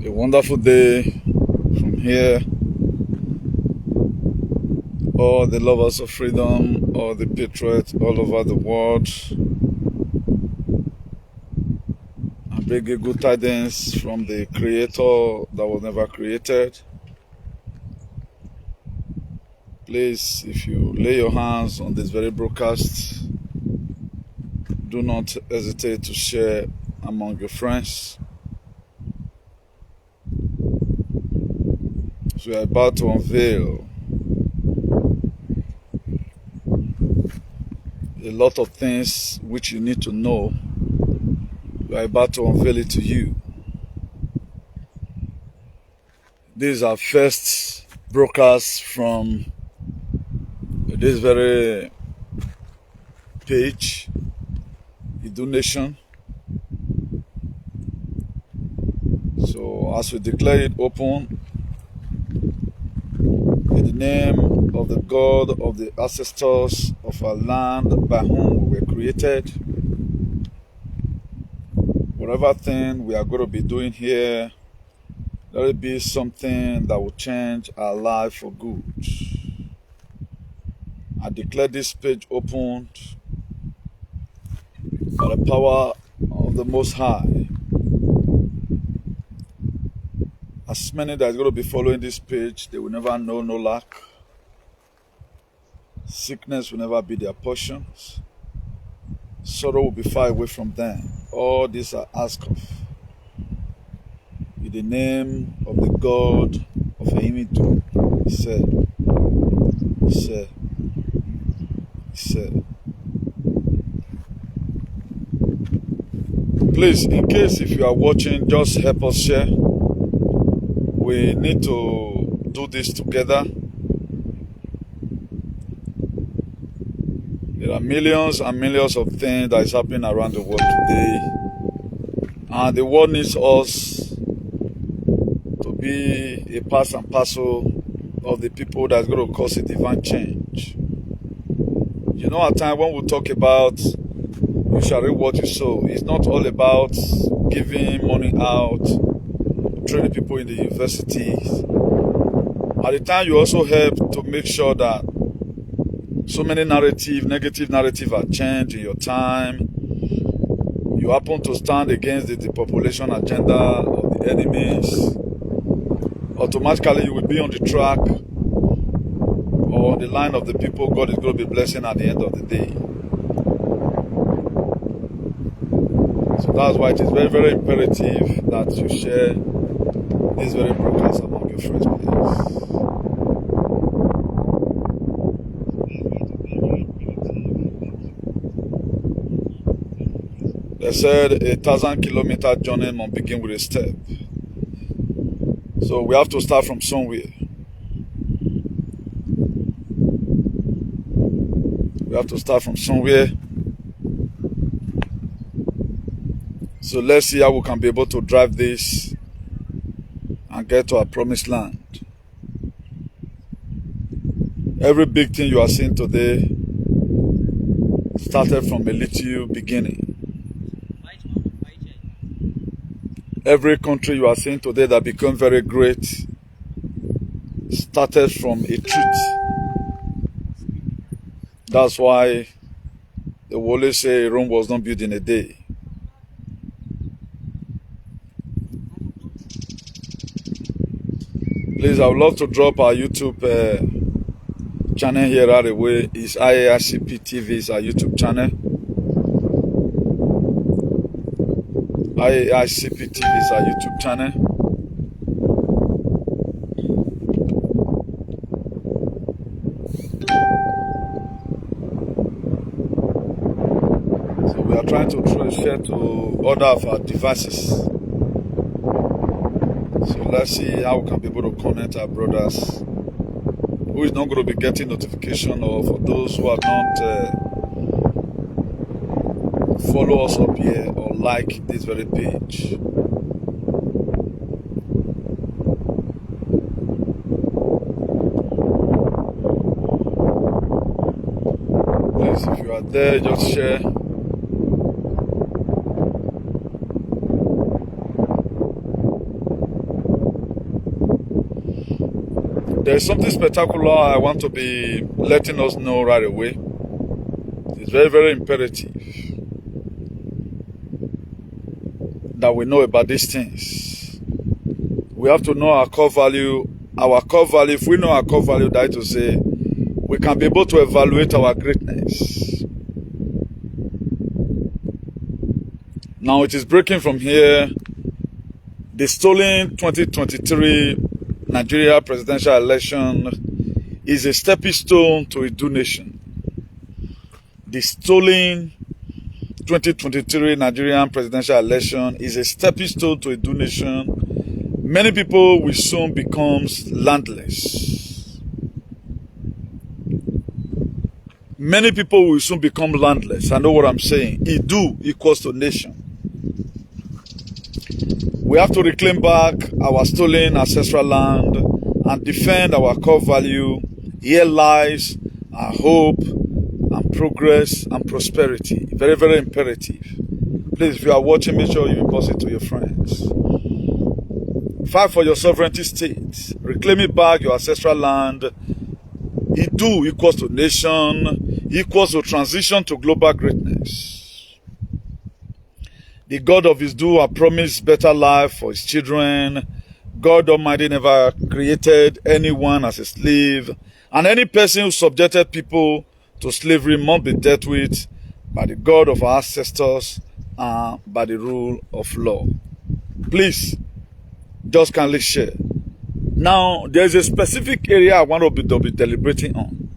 A wonderful day from here. All the lovers of freedom, all the patriots all over the world. I bring you good tidings from the Creator that was never created. Please, if you lay your hands on this very broadcast, do not hesitate to share among your friends. So we are about to unveil a lot of things which you need to know. We are about to unveil it to you. This is our first broadcast from this very page, Idu Nation. So as we declare it open, in the name of the God of the ancestors of our land by whom we were created, whatever thing we are going to be doing here, let it be something that will change our life for good. I declare this page opened by the power of the Most High. As many that are going to be following this page, they will never know no lack. Sickness will never be their portions. Sorrow will be far away from them. All these are asked of. In the name of the God of Ahimidu, he said. Please, in case if you are watching, just help us share. We need to do this together. There are millions and millions of things that is happening around the world today. And the world needs us to be a part and parcel of the people that's going to cause a divine change. You know, at times when we talk about you shall reap what you sow, it's not all about giving money out, training people in the universities. At the time, you also help to make sure that so many negative narrative are changed in your time. You happen to stand against the depopulation agenda of the enemies. Automatically, you will be on the track or on the line of the people God is going to be blessing at the end of the day. So that's why it is very, very imperative that you share this very broadcast among your friends, please. They said 1,000-kilometer journey must begin with a step. So we have to start from somewhere. We have to start from somewhere. So let's see how we can be able to drive this and get to our promised land. Every big thing you are seeing today started from a little beginning. Every country you are seeing today that become very great started from a truth. That's why they will always say Rome was not built in a day. Please, I would love to drop our YouTube channel here right away. It's IAICP TV is our YouTube channel. IAICP TV is our YouTube channel. So we are trying to share to other of our devices. So let's see how we can be able to connect our brothers who is not going to be getting notification, or for those who are not follow us up here or like this very page. Please, if you are there, just share. There's something spectacular I want to be letting us know right away. It's very, very imperative that we know about these things. We have to know our core value. Our core value, if we know our core value, that is to say, we can be able to evaluate our greatness. Now it is breaking from here. The stolen 2023 Nigeria presidential election is a stepping stone to a due nation. The stolen 2023 Nigerian presidential election is a stepping stone to a due nation. Many people will soon become landless. Many people will soon become landless. I know what I'm saying. Idu equals to nation. We have to reclaim back our stolen ancestral land and defend our core value. Here lies our hope and progress and prosperity. Very, very imperative. Please, if you are watching, make sure you pass it to your friends. Fight for your sovereignty state. Reclaiming back your ancestral land. Idu equals to nation, equals to transition to global greatness. The God of his due has promised better life for his children. God Almighty never created anyone as a slave, and any person who subjected people to slavery must be dealt with by the God of our ancestors and by the rule of law. Please, just kindly share. Now, there's a specific area I want to be deliberating on.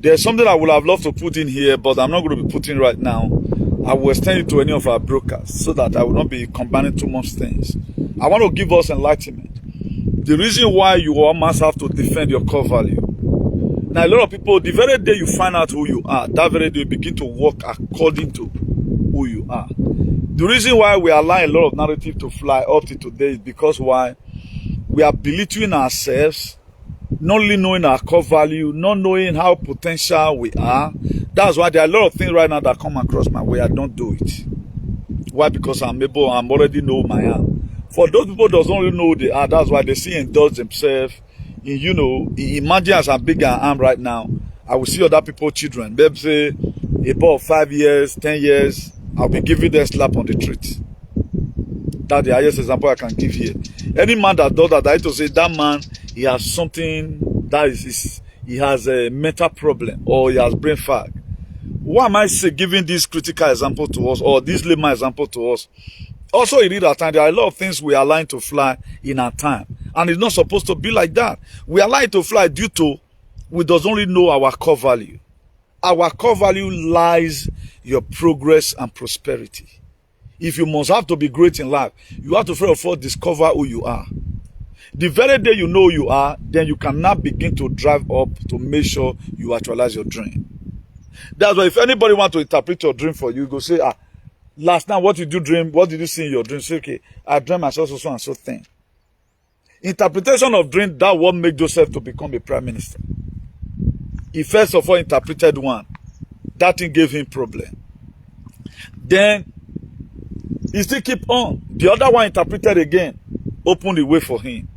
There's something I would have loved to put in here, but I'm not going to be putting right now. I will extend it to any of our brokers so that I will not be combining too much things. I want to give us enlightenment. The reason why you almost have to defend your core value. Now, a lot of people, the very day you find out who you are, that very day you begin to work according to who you are. The reason why we allow a lot of narrative to fly up to today is because why? We are belittling ourselves, not really knowing our core value, not knowing how potential we are. That's why there are a lot of things right now that come across my way. I don't do it. Why? Because I'm already know my am. For those people that don't really know who they are, that's why they see indulge themselves in, imagine as I'm big I am right now, I will see other people's children. Maybe say about 5 years, 10 years, I'll be giving them a slap on the street. That's the highest example I can give here. Any man that does that, I have to say that man, he has something that he has a mental problem or he has brain fag. Why am I giving this critical example to us or this layman example to us? Also, in real time, there are a lot of things we are allowing to fly in our time. And it's not supposed to be like that. We are allowing to fly due to we doesn't really know our core value. Our core value lies your progress and prosperity. If you must have to be great in life, you have to first of all discover who you are. The very day you know who you are, then you can now begin to drive up to make sure you actualize your dream. That's why if anybody wants to interpret your dream for you, go say, last night what did you dream? What did you see in your dream? Say, okay, I dreamt I saw so and so thing. Interpretation of dream, that what made Joseph to become a prime minister. He first of all interpreted one. That thing gave him problem. Then he still keep on. The other one interpreted again, opened the way for him.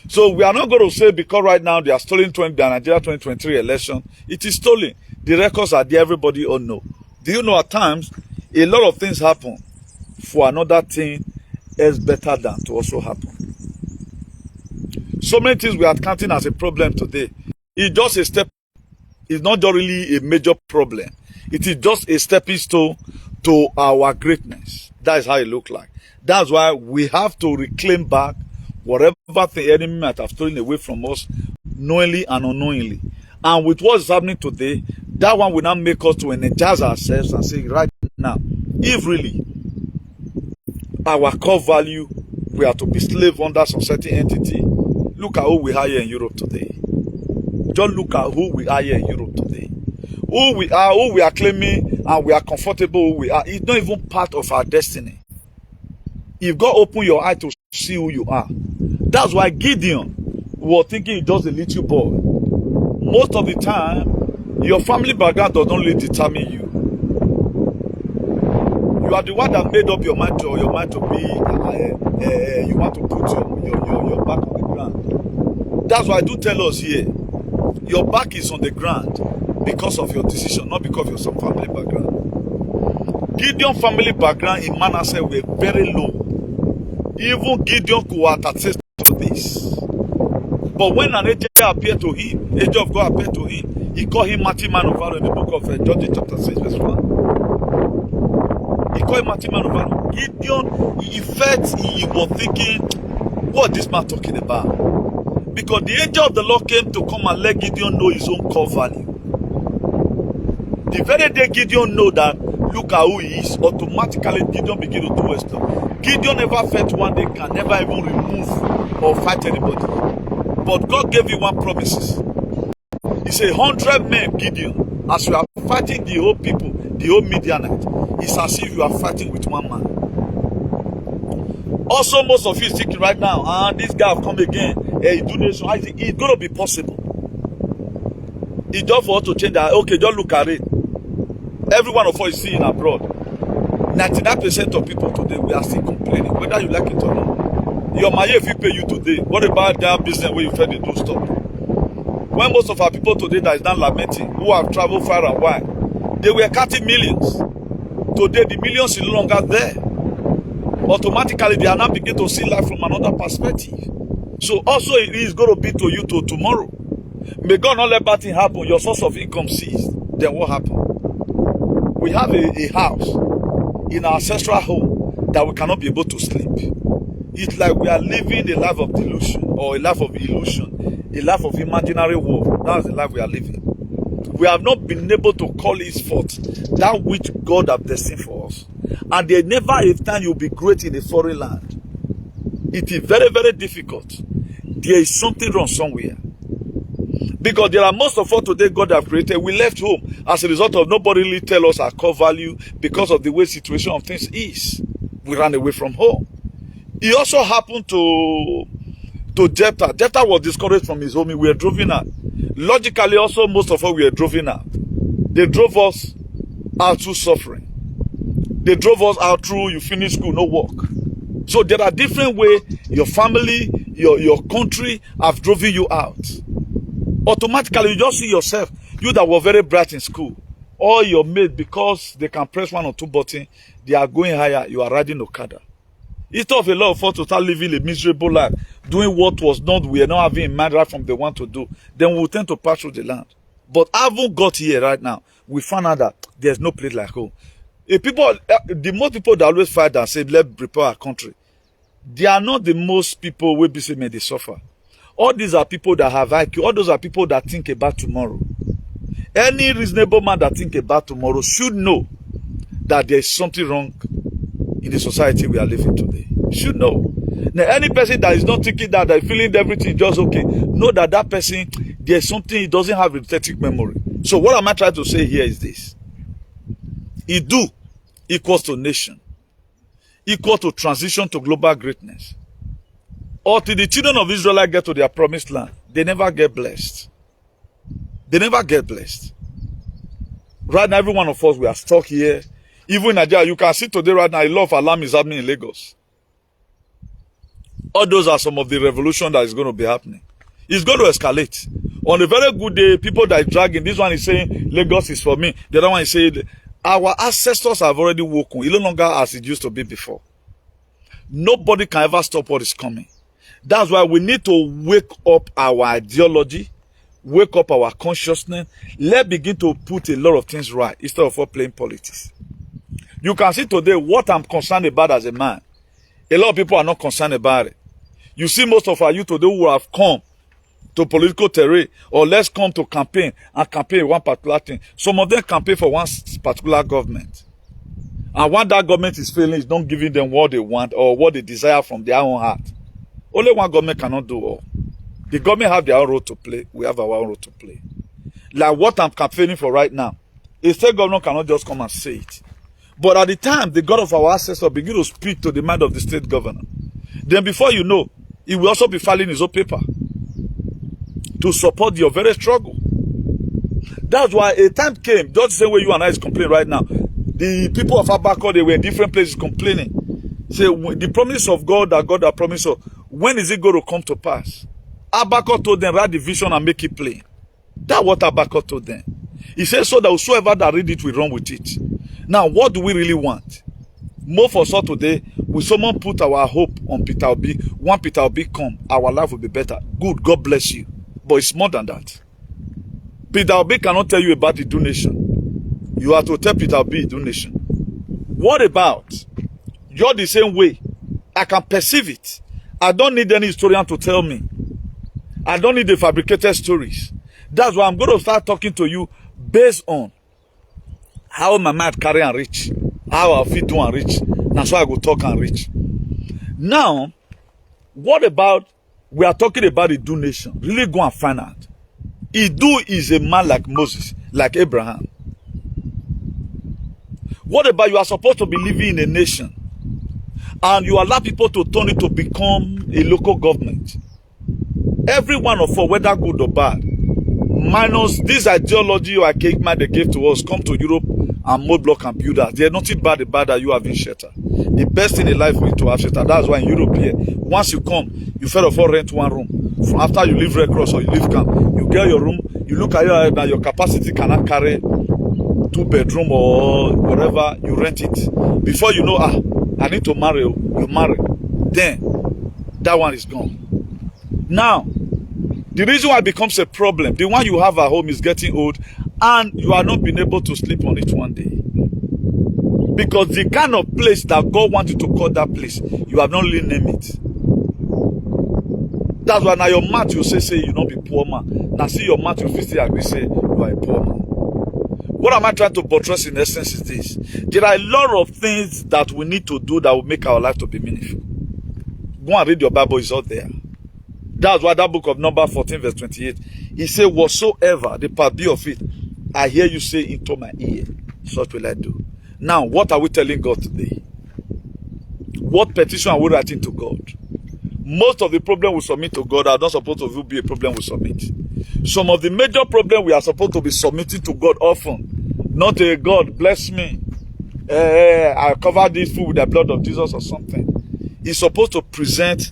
So we are not going to say because right now they are stolen the Nigeria 2023 election. It is stolen. The records are there. Everybody all know. Do you know at times a lot of things happen for another thing is better than to also happen. So many things we are counting as a problem today. It's just a step. It's not just really a major problem. It is just a stepping stone to our greatness. That is how it looks like. That's why we have to reclaim back whatever the enemy might have stolen away from us, knowingly and unknowingly. And with what is happening today, that one will now make us to energize ourselves and say, right now, if really our core value, we are to be slave under some certain entity, look at who we are here in Europe today. Just look at who we are here in Europe today. Who we are claiming, and we are comfortable who we are. It's not even part of our destiny. If God open your eye to see who you are. That's why Gideon was thinking he's just a little boy. Most of the time, your family background does not really determine you. You are the one that made up your mind to be, you want to put your back on the ground. That's why I do tell us here, your back is on the ground because of your decision, not because of your some family background. Gideon family background in Manasseh were very low. Even Gideon could attest to this. But when an angel appeared to him, angel of God appeared to him, he called him mighty man of valor in the book of Judges chapter 6 verse 1. He called him mighty man of valor. Gideon, he felt, he was thinking, what is this man talking about? Because the angel of the Lord came to come and let Gideon know his own core value. The very day Gideon know that, look at who he is, automatically Gideon begin to do stuff. Gideon never felt one day can never even remove or fight anybody. But God gave you one promises. He said 100 men, Gideon, as you are fighting the whole people, the whole Midianite, it's as if you are fighting with one man. Also, most of you thinking right now, this guy have come again, he do this, it's going to be possible. It's just for us to change that. Okay, just look at it. Every one of us is seeing abroad. 99% of people today, we are still complaining, whether you like it or not. Your money, if you pay you today, what about their business where you fed the do stop? When most of our people today that is not lamenting, who have traveled far and wide, they were counting millions. Today, the millions is no longer there. Automatically, they are now beginning to see life from another perspective. So also, it is going to be to you to tomorrow. May God not let bad thing happen. Your source of income ceased. Then what happened? We have a house in our ancestral home that we cannot be able to sleep. It's like we are living a life of delusion or a life of illusion, a life of imaginary world. That's the life we are living. We have not been able to call it forth that which God has destined for us. And there never a time you'll be great in a foreign land. It is very, very difficult. There is something wrong somewhere. Because there are most of us today God have created. We left home as a result of nobody really tell us our core value because of the way situation of things is. We ran away from home. It also happened to Jephthah. Jephthah was discouraged from his home. We were driven out. Logically, also, most of us were driven out. They drove us out through suffering. They drove us out through you finish school, no work. So there are different ways your family, your country have driven you out. Automatically, you just see yourself, you that were very bright in school, all your mates, because they can press one or two buttons, they are going higher, you are riding Okada. Instead of a lot of us to start living a miserable life, doing what was not, we are not having in mind right from the one to do, then we will tend to pass through the land. But having got here right now, we found out that there's no place like home. The most people that always fight and say, let's prepare our country, they are not the most people who be saying they suffer. All these are people that have IQ. All those are people that think about tomorrow. Any reasonable man that think about tomorrow should know that there is something wrong in the society we are living today. Should know. Now, any person that is not thinking that, they're feeling everything just okay, know that that person, there's something, he doesn't have retentive memory. So what am I trying to say here is this. Idu equals to nation, equal to transition to global greatness. Or till the children of Israel get to their promised land, they never get blessed. They never get blessed. Right now, every one of us, we are stuck here. Even in Nigeria, you can see today right now, a lot of alarm is happening in Lagos. All those are some of the revolution that is going to be happening. It's going to escalate. On a very good day, people that are dragging, this one is saying, Lagos is for me. The other one is saying, our ancestors have already woken. It's no longer as it used to be before. Nobody can ever stop what is coming. That's why we need to wake up our ideology, wake up our consciousness. Let's begin to put a lot of things right instead of playing politics. You can see today what I'm concerned about as a man. A lot of people are not concerned about it. You see most of our youth today who have come to political terrain or let's come to campaign and campaign one particular thing. Some of them campaign for one particular government. And when that government is failing, it's not giving them what they want or what they desire from their own heart. Only one government cannot do all. The government have their own role to play. We have our own role to play. Like what I'm campaigning for right now. A state government cannot just come and say it. But at the time, the God of our ancestors begin to speak to the mind of the state governor. Then before you know, he will also be filing his own paper to support your very struggle. That's why a time came, just the same way you and I is complaining right now. The people of Abako, they were in different places complaining. Say, the promise of God that God has promised us, when is it going to come to pass? Habakkuk told them, write the vision and make it plain. That's what Habakkuk told them. He said, so that whosoever that read it will run with it. Now, what do we really want? Most of us today, will someone put our hope on Peter Obi? One Peter Obi come, our life will be better. Good, God bless you. But it's more than that. Peter Obi cannot tell you about the donation. You have to tell Peter Obi donation. What about? You're the same way. I can perceive it. I don't need any historian to tell me. I don't need the fabricated stories. That's why I'm going to start talking to you based on how my mind carry and reach, how I feel do and reach. That's why I go talk and reach. Now, what about, we are talking about the donation. Really go and find out. Idu is a man like Moses, like Abraham. What about you are supposed to be living in a nation and you allow people to turn it to become a local government? Every one of us, whether good or bad, minus this ideology or man they gave to us, come to Europe and mold block and build us. There's nothing bad about that you having shelter. The best thing in life is to have shelter. That's why in Europe here, once you come, you first of all rent one room. After you leave Red Cross or you leave camp, you get your room, you look at your capacity cannot carry 2-bedroom or whatever, you rent it. Before you know, I need to marry, you marry. Then, that one is gone. Now, the reason why it becomes a problem, the one you have at home is getting old and you are not being able to sleep on it one day. Because the kind of place that God wanted to call that place, you have not really named it. That's why now your mouth you say you not be poor man. Now see your mouth you say agree say you are a poor man. What am I trying to buttress in essence is this. There are a lot of things that we need to do that will make our life to be meaningful. Go and read your Bible, it's out there. That's why that book of Numbers 14 verse 28, he said, whatsoever the part be of it, I hear you say into my ear, such will I do. Now, what are we telling God today? What petition are we writing to God? Most of the problem we submit to God are not supposed to be a problem we submit. Some of the major problems we are supposed to be submitting to God often. Not a God, bless me. I cover this food with the blood of Jesus or something. It's supposed to present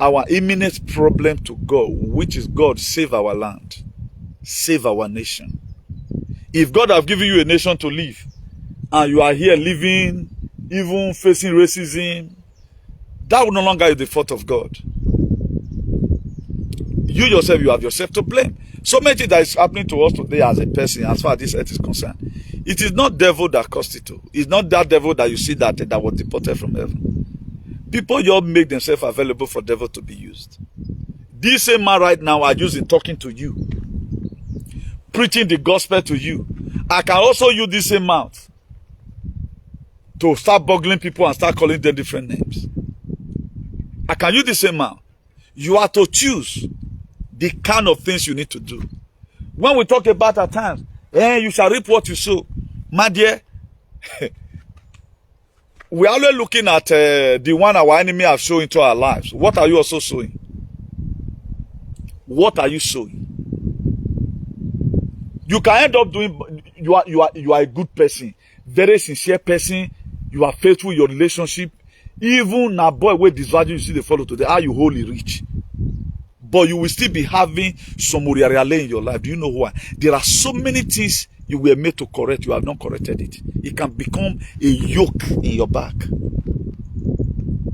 our imminent problem to God, which is God, save our land. Save our nation. If God have given you a nation to live, and you are here living, even facing racism, that will no longer be the fault of God. You yourself, you have yourself to blame. So many things that is happening to us today as a person, as far as this earth is concerned. It is not devil that caused it. It's not that devil that you see that was deported from heaven. People just make themselves available for devil to be used. This same man right now I use in talking to you, preaching the gospel to you. I can also use this same mouth to start boggling people and start calling them different names. I can use the same mouth. You are to choose the kind of things you need to do. When we talk about at times, you shall reap what you sow. My dear, we are always looking at the one our enemy have sown into our lives. What are you also sowing? What are you sowing? You can end up doing, you are a good person, very sincere person, you are faithful in your relationship. Even a boy with this value you see the follow today, how you wholly rich. But you will still be having some muriarale in your life. Do you know why? There are so many things you were made to correct, you have not corrected it. It can become a yoke in your back.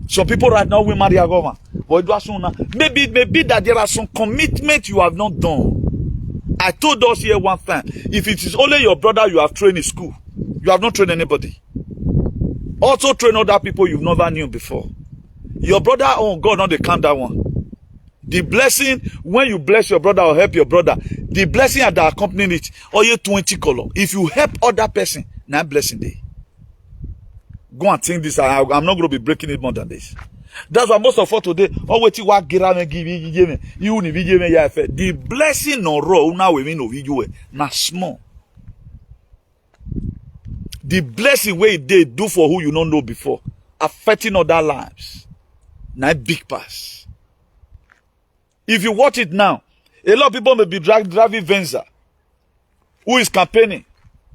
Some people right now will marry a government. Maybe that there are some commitments you have not done. I told us here one time, if it is only your brother you have trained in school, you have not trained anybody. Also train other people you've never knew before. Your brother, oh God, not they count that one. The blessing, when you bless your brother or help your brother, the blessing that accompanying it, or you 20 color. If you help other person, now blessing day. Go and think this. I'm not going to be breaking it more than this. That's why most of us today, oh wait, what give you the blessing no raw now we mean you na small. The blessing way they do for who you don't know before, affecting other lives. Now big pass. If you watch it now, a lot of people may be driving Venza, who is campaigning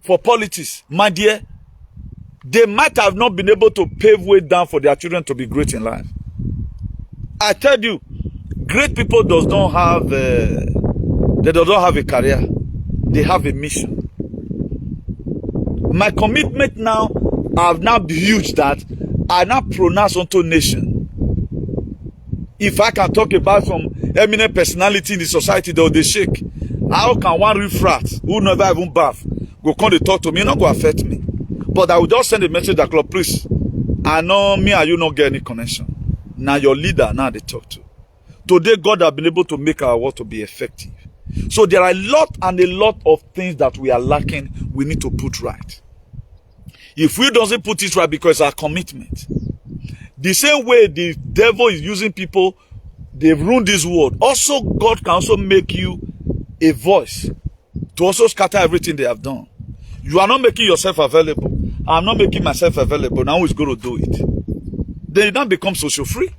for politics. My dear, they might have not been able to pave way down for their children to be great in life. I tell you, Great people does not have they do not have a career. They have a mission. My commitment now have now been huge that I now pronounce unto nation. If I can talk about some eminent personality in the society, they shake. How can one riffraff who never even bath go come to talk to me? Not go affect me. But I will just send a message that, Lord, please, I know me and you not get any connection. Now your leader, now they talk to. Today, God has been able to make our work to be effective. So there are a lot of things that we are lacking, we need to put right. If we doesn't put it right, because our commitment. The same way the devil is using people, they've ruined this world. Also, God can also make you a voice to also scatter everything they have done. You are not making yourself available. I'm not making myself available. Now who's going to do it? Then you don't become social free.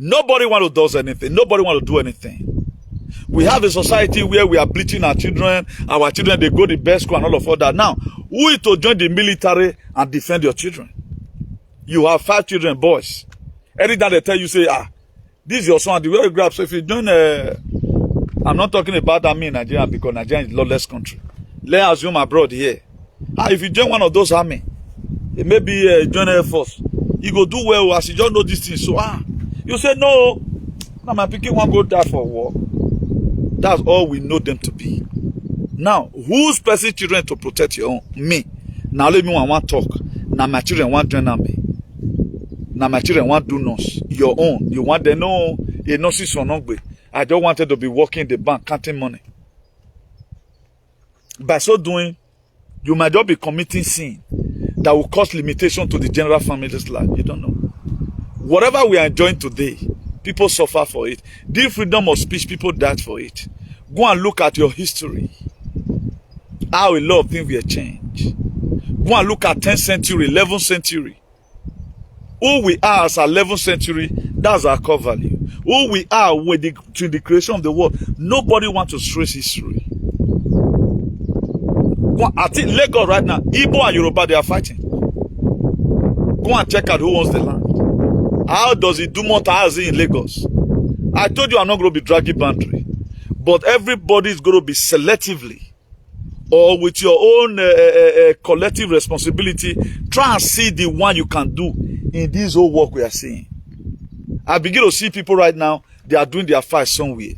Nobody want to do anything. Nobody want to do anything. We have a society where we are bleaching our children. Our children, they go to the best school and all of that. Now, who is to join the military and defend your children? You have 5 children, boys. Every time they tell you, say, this is your son. The way you grab. So if you join, I'm not talking about that in Nigeria because Nigeria is a lawless country. Let's assume abroad here. If you join one of those army, it may be join Air Force. You go do well as you don't know these things. So, you say, no, now my picking one go die for war. That's all we know them to be. Now, who's placing children to protect your own? Me. Now let me want talk. Now my children want join army. Now my children want do nurse. Your own. You want them know a nurse or not. I just wanted to be working in the bank, counting money. By so doing, you might just be committing sin that will cause limitation to the general family's life. You don't know. Whatever we are enjoying today, people suffer for it. The freedom of speech, people died for it. Go and look at your history. How a lot of things will change. Go and look at 10th century, 11th century. Who we are as 11th century, that's our core value. Who we are with to the creation of the world. Nobody wants to trace history. I think Lagos right now, Igbo and Yoruba, they are fighting. Go and check out who owns the land. How does it do more in Lagos? I told you I'm not going to be dragging boundary. But everybody is going to be selectively or with your own collective responsibility, try and see the one you can do in this whole work we are seeing. I begin to see people right now, they are doing their fight somewhere.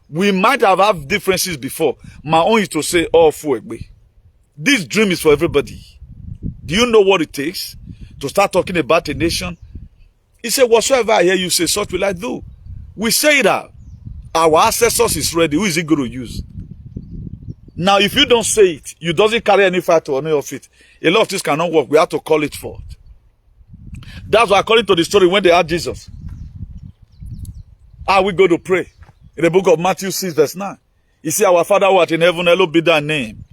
We might have had differences before. My own is to say, oh, Fuegbe. This dream is for everybody. Do you know what it takes to start talking about a nation? He said, whatsoever I hear you say, such will I do. We say that our ancestors is ready. Who is he going to use? Now, if you don't say it, you doesn't carry any fight or any of it. A lot of things cannot work. We have to call it forth. That's why, according to the story, when they asked Jesus, are we going to pray? In the book of Matthew 6, verse 9. You see, our Father who art in heaven, hallowed be thy name.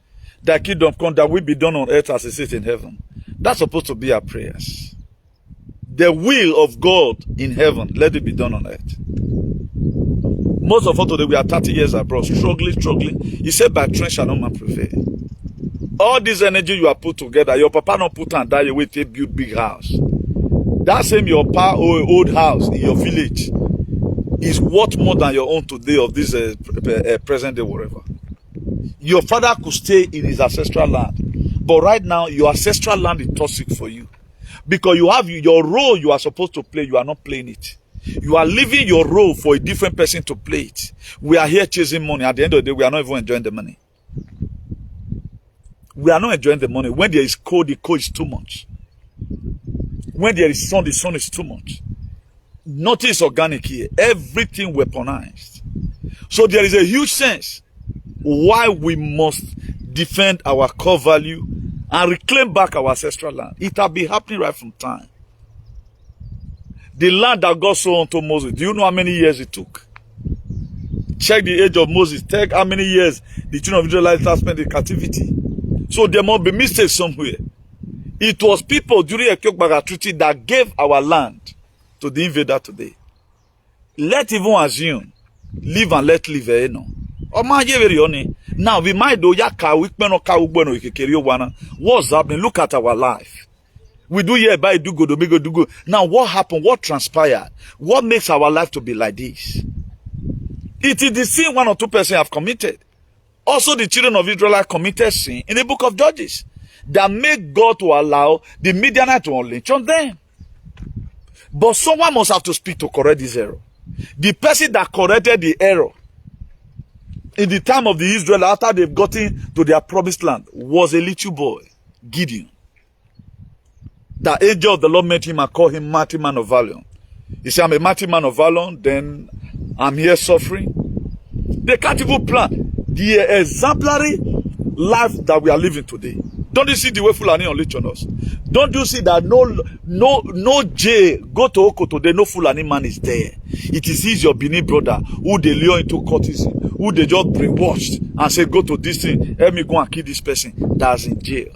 Thy kingdom come, that will be done on earth as it is in heaven. That's supposed to be our prayers. The will of God in heaven, let it be done on earth. Most of us today, we are 30 years abroad, struggling. He said, by strength shall no man prevail. All this energy you have put together, your papa not put and die away to build big house. That same your pa or old house in your village is worth more than your own today of this present day, whatever. Your father could stay in his ancestral land, but right now your ancestral land is toxic for you because you have your role you are supposed to play. You are not playing it. You are leaving your role for a different person to play it. We are here chasing money. At the end of the day, we are not even enjoying the money. We are not enjoying the money. When there is cold, the cold is too much. When there is sun, the sun is too much. Nothing is organic here. Everything weaponized. So there is a huge sense why we must defend our core value and reclaim back our ancestral land. It has been happening right from time. The land that God sold unto Moses, do you know how many years it took? Check the age of Moses. Check how many years the children of Israel have spent in captivity. So there must be mistakes somewhere. It was people during a Kyokbaga treaty that gave our land to the invader today. Let even assume, live and let live. Now we might do what's happening. Look at our life. We do hereby do good, we go do good. Now what happened? What transpired? What makes our life to be like this? It is the sin 1 or 2 persons have committed. Also the children of Israel committed sin in the book of Judges that made God to allow the Midianites to unleash on them. But someone must have to speak to correct this error. The person that corrected the error in the time of the Israel after they've gotten to their promised land was a little boy, Gideon. The angel of the Lord met him and called him mighty man of valor. He said, I'm a mighty man of valor, then I'm here suffering. They can't even plan the exemplary life that we are living today. Don't you see the way Fulani unleash on us? Don't you see that no jail, go to Oko today, no Fulani man is there. It is his your Benin brother who they lure into courtesy, who they just brainwashed and say, go to this thing, help me go and kill this person that's in jail.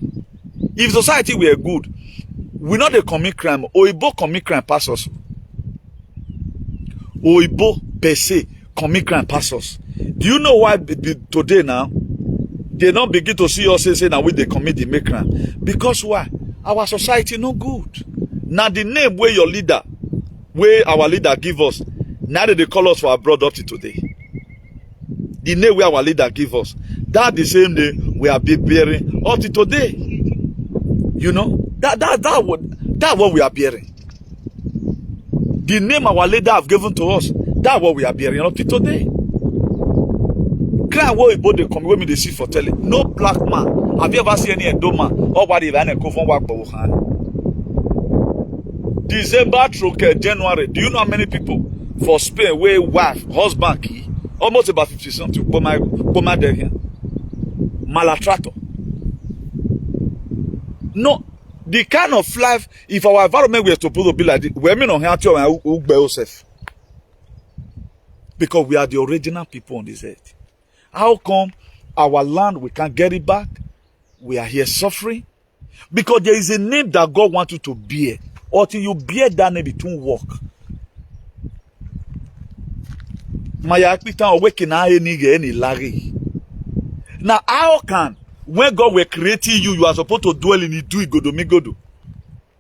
If society were good, we not they commit crime. Oibo commit crime pass us. Oibo per se commit crime pass us. Do you know why today now they don't begin to see us say now we they commit the make crime? Because why? Our society no good. Now the name where your leader, where our leader give us, now that they call us for abroad up to today. The name where our leader give us, that the same day we are bearing up to today. You know, that what we are bearing. The name our leader have given to us, that what we are bearing up to today. Cry what about the come when they see for telling. No black man. Have you ever seen any Edo man or what even a go from work December through January. Do you know how many people for Spain where wife, husband key? Almost about 50 something to my there here. Malatrato. No, the kind of life, if our environment were supposed to be like this, women on here to because we are the original people on this earth. How come our land, we can't get it back? We are here suffering. Because there is a name that God wants you to bear. Until you bear that name, it won't work. Now, how can, when God were creating you, you are supposed to dwell in it, do it, godo.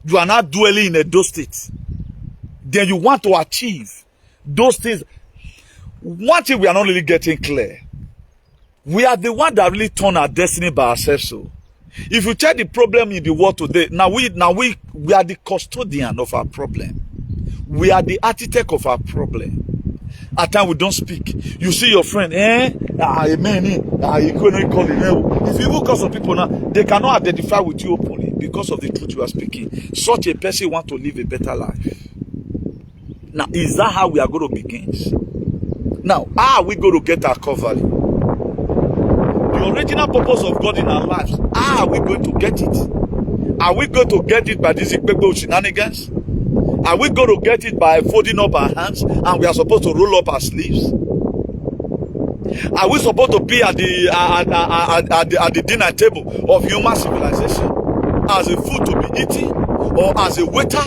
You are not dwelling in a those states. Then you want to achieve those things. One thing we are not really getting clear. We are the one that really turn our destiny by ourselves. So, if you check the problem in the world today, now we are the custodian of our problem. We are the architect of our problem. At times we don't speak. You see your friend, amen, you couldn't call it. If you even call some people now, they cannot identify with you openly because of the truth you are speaking. Such a person wants to live a better life. Now, is that how we are going to begin? Now, how are we going to get our cover? The original purpose of God in our lives, how are we going to get it? Are we going to get it by these shenanigans? Are we going to get it by folding up our hands and we are supposed to roll up our sleeves? Are we supposed to be at the dinner table of human civilization as a food to be eaten, or as a waiter,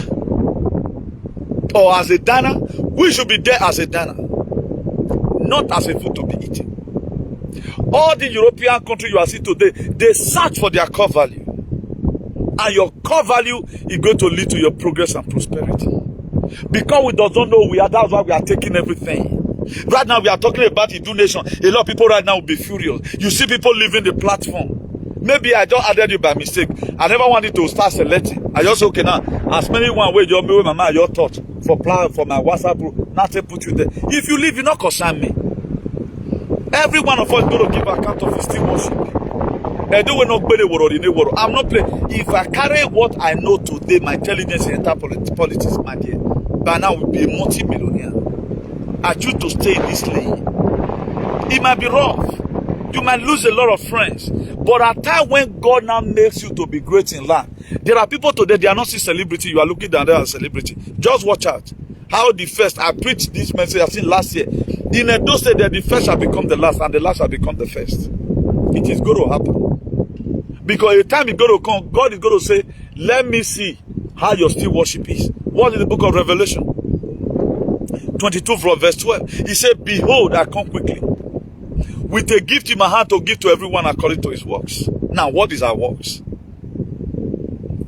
or as a diner? We should be there as a diner, not as a food to be eaten. All the European countries you are seeing today, they search for their core value. And your core value is going to lead to your progress and prosperity. Because we don't know we are, that's why we are taking everything. Right now we are talking about the donation. A lot of people right now will be furious. You see people leaving the platform. Maybe I just added you by mistake. I never wanted to start selecting. I just say, okay, now, as many one way your mama, your thoughts for my WhatsApp group, not to put you there. If you leave, you not concern me. Every one of us is going to give account of his still worship. I'm not playing. If I carry what I know today, my intelligence in politics, my dear, by now will be a multi-millionaire. I choose to stay in this lane. It might be rough. You might lose a lot of friends. But at time when God now makes you to be great in life, there are people today, they are not still celebrity. You are looking down there as a celebrity. Just watch out. How the first, I preached this message I've seen last year. In a those days that the first shall become the last and the last shall become the first. It is going to happen. Because the time is going to come, God is going to say, let me see how your still worship is. What is the book of Revelation? 22 from verse 12. He said, behold, I come quickly, with a gift in my hand to give to everyone according to his works. Now, what is our works?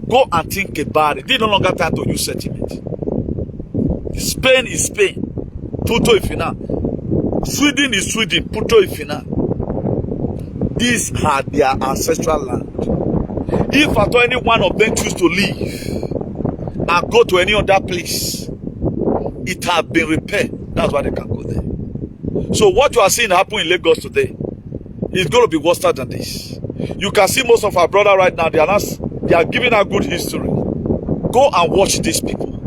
Go and think about it. This no longer time to use sentiment. Spain is Spain. Puto ifina. Sweden is Sweden. Puto ifina. These are their ancestral land. If at all any one of them choose to leave and go to any other place, it has been repaired. That's why they can go there. So what you are seeing happen in Lagos today is going to be worse than this. You can see most of our brothers right now, they are giving a good history. Go and watch these people.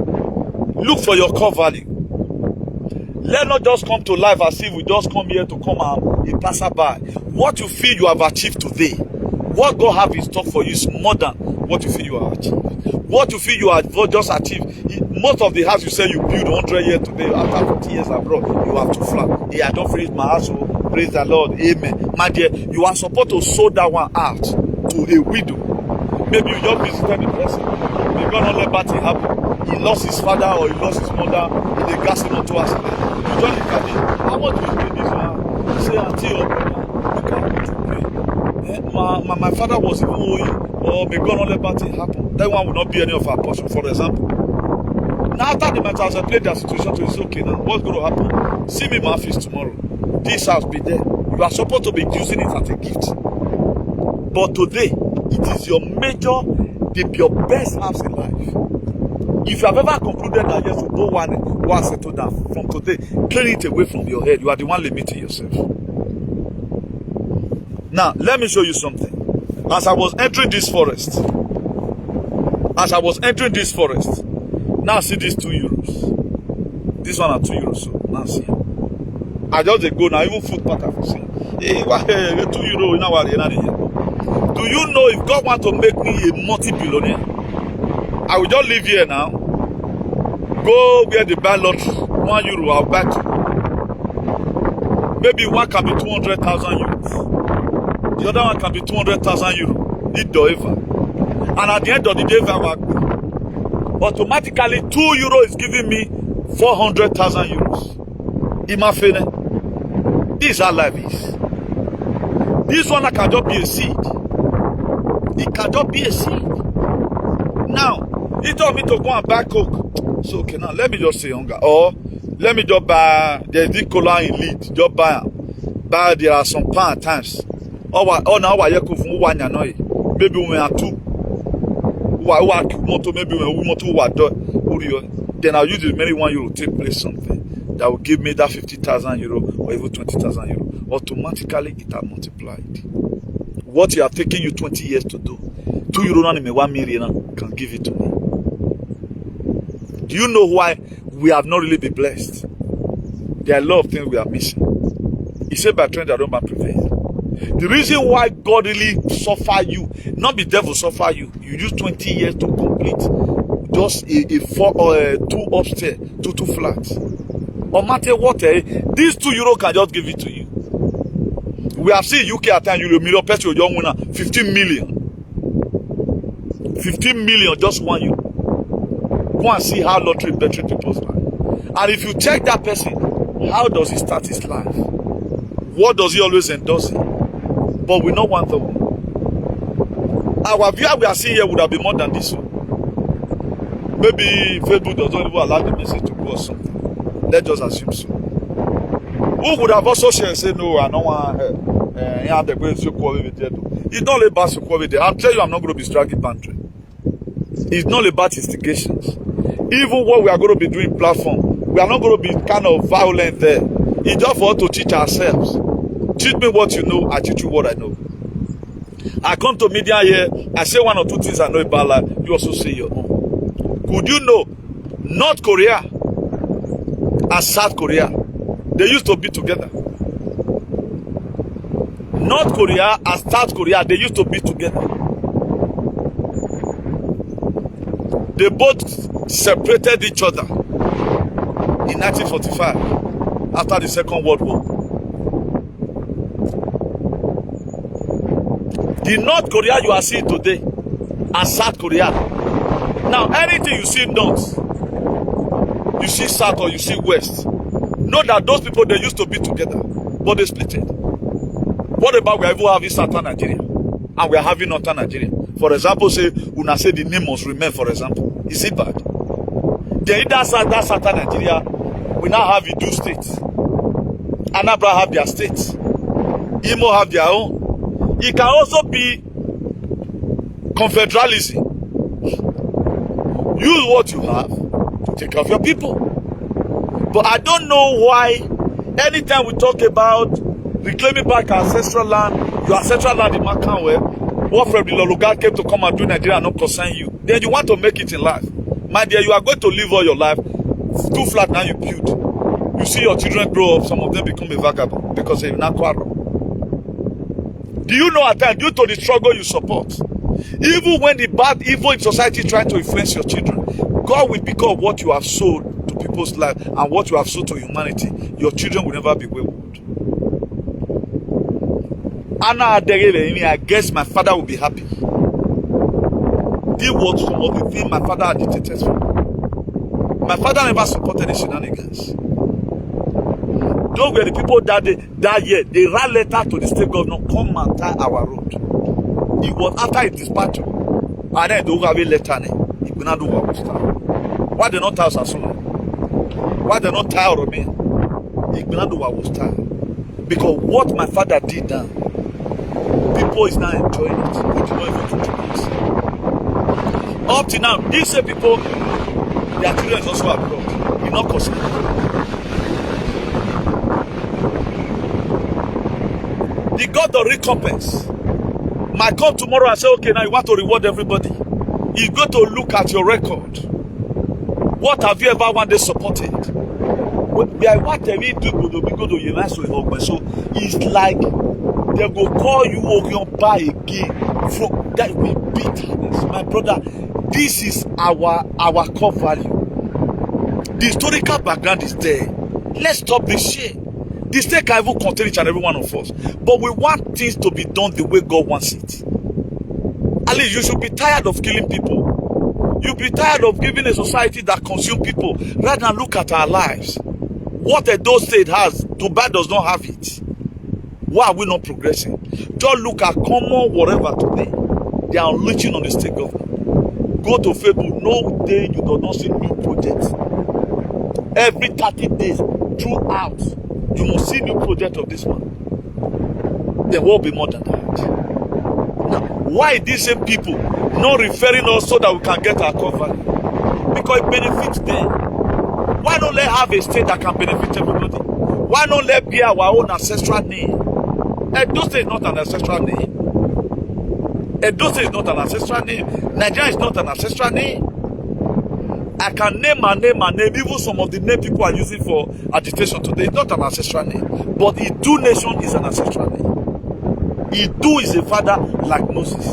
Look for your core value. Let not just come to life as if we just come here to come and a passerby. What you feel you have achieved today, what God have in stock for you is more than what you feel you have achieved. What you feel you have just achieved, most of the house you say you build 100 years today, after 40 years abroad, you have to flat. Hey, I don't finish my house, so praise the Lord, amen. My dear, you are supposed to sow that one out to a widow. Maybe you just visited the person. May God not let bad thing happen. He lost his father or he lost his mother in a gas motor accident. You don't look at it. How much do you pay this one? You say, auntie or brother, look at what you pay. My father was even owing, or may God not let bad thing happen. That one will not be any of our portion, for example. Now after the matter has played that situation to it's okay now. What's going to happen? See me in my office tomorrow. This house be there. You are supposed to be using it as a gift. But today, it is your major, your best house in life. If you have ever concluded that yes, you don't want it, go and settle down. From today, clear it away from your head. You are the one limiting yourself. Now, let me show you something. As I was entering this forest, now see these 2 euros. This one are 2 euros. So now see. I just go now, even food pack for see. Hey, 2 euros, you know what? Do you know if God wants to make me a multi-billionaire, I will just live here now. Go where they buy lottery. 1 euro, I'll buy 2. Maybe one can be 200,000 euros. The other one can be 200,000 euros. Need do ever. And at the end of the day, automatically 2 euros is giving me 400,000 euros. Imafene. This is how life is. This one can just be a seed. It can just be a seed. Now, he told me to go and buy Coke. So, okay, now let me just say hunger. Or let me just buy, there's the cola in lead. Just buy. But there are some pan at times. Oh, now I go from one annoy. Maybe we are 2. Maybe then I'll use the remaining 1 euro to place something that will give me that 50,000 euro or even 20,000 euro. Automatically, it has multiplied. What you are taking you 20 years to do, 2 euro and 1 million can give it to me. Do you know why we have not really been blessed? There are a lot of things we are missing. He said by trend that don't prevail. The reason why God really suffer you, not the devil suffer you. You use 20 years to complete just a 4 or a 2 upstairs, 2 flats. No matter what, these 2 euro can just give it to you. We have seen UK at times, you million person young winner, 15 million. 15 million, just 1 euro. Go and see how lottery better people's life. And if you check that person, how does he start his life? What does he always endorse? But we don't want the one. Our view we are seeing here would have been more than this one. Maybe Facebook does not even allow the message to go or something. Let's just assume so. Who would have also shared and say, no, I don't want it's not about security. I'll tell you, I'm not going to be striking boundary. It's not about instigations. Even what we are going to be doing platform, we are not going to be kind of violent there. It's just for us to teach ourselves. Teach me what you know, I teach you what I know. I come to media here, I say 1 or 2 things I know about life, you also say your own. Could you know North Korea and South Korea, they used to be together. North Korea and South Korea, they used to be together. They both separated each other in 1945 after the Second World War. The North Korea you are seeing today and South Korea. Now, anything you see North, you see South or you see West, know that those people, they used to be together, but they split it. What about we are even having Southern Nigeria and we are having Northern Nigeria? For example, say, una say the name must remain, for example. Is it bad? Then that side Nigeria, we now have Edo State. Anambra have their state. Imo have their own. It can also be confederalism. Use what you have to take care of your people. But I don't know why anytime we talk about reclaiming back our ancestral land, your ancestral land in Makanwe, what from the Loluga came to come and do Nigeria not concern you. Then you want to make it in life. My dear, you are going to live all your life. Too flat now you build. You see your children grow up, some of them become a vagabond because they're not quarrel. Do you know at times, due to the struggle you support, even when the bad evil in society try to influence your children, God will pick up what you have sold to people's life and what you have sold to humanity. Your children will never be wayward. Anna Aderele, I guess my father will be happy. This was some of the things my father agitated for. My father never supported any shenanigans. Those were the people that year, they write letter to the state governor, come and tie our road. It was after it dispatched. And then they have a letter. It will not do what was time. Why they not tie Sasuna? Why they not tie Orome? It will not do what was time. Because what my father did now, people is now enjoying it. We do not even contribute. Up to now, these same people, their children is also abroad. You're not concerned. The God of recompense might come tomorrow and say, okay, now you want to reward everybody. He's going to look at your record. What have you ever one day supported? What have you do? So it's like they will call you Ogyonpa again. From that will bitterness. My brother, this is our core value. The historical background is there. Let's stop this shit. The state can even contain each and every one of us. But we want things to be done the way God wants it. At least you should be tired of killing people. You'll be tired of giving a society that consumes people. Rather than look at our lives. What Edo State has, Dubai does not have it. Why are we not progressing? Just look at common whatever today. They are reaching on the state government. Go to Facebook. No day you do not see new projects. Every 30 days throughout. You must see new project of this man. There will be more than that. Now, why these same people not referring us so that we can get our cover? Because it benefits them. Why not let have a state that can benefit everybody? Why not let be our own ancestral name? Edo State is not an ancestral name. Edo State is not an ancestral name. Nigeria is not an ancestral name. I can name and name and name, even some of the name people are using for agitation today. It's not an ancestral name. But Idu nation is an ancestral name. Idu is a father like Moses.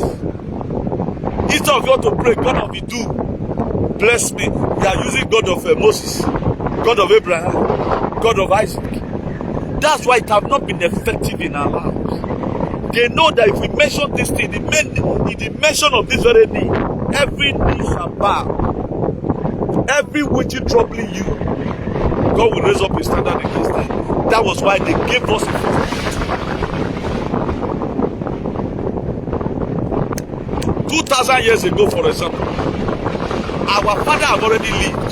Instead of you to pray, God of Idu, bless me. They are using God of Moses, God of Abraham, God of Isaac. That's why it has not been effective in our lives. They know that if we mention this thing, in the mention of this very name, every knee shall bow. Every witch troubling you, God will raise up a standard against them. That was why they gave us a first. 2,000 years ago, for example, our father have already lived.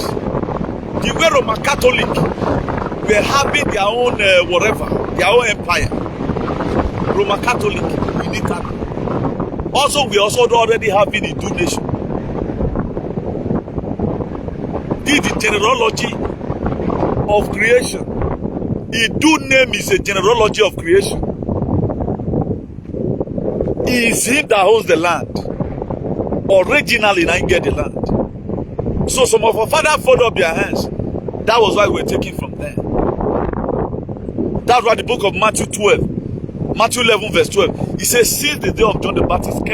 The way Roman Catholic were having their own their own empire. Roman Catholic in Italy. Also, we also already having a two nation. This is the genealogy of creation. Idu name is a genealogy of creation. It is him that owns the land. Originally, I get the land. So some of our fathers folded up their hands. That was why we were taken from them. That's why the book of Matthew 12, Matthew 11 verse 12, it says, since the day of John the Baptist, the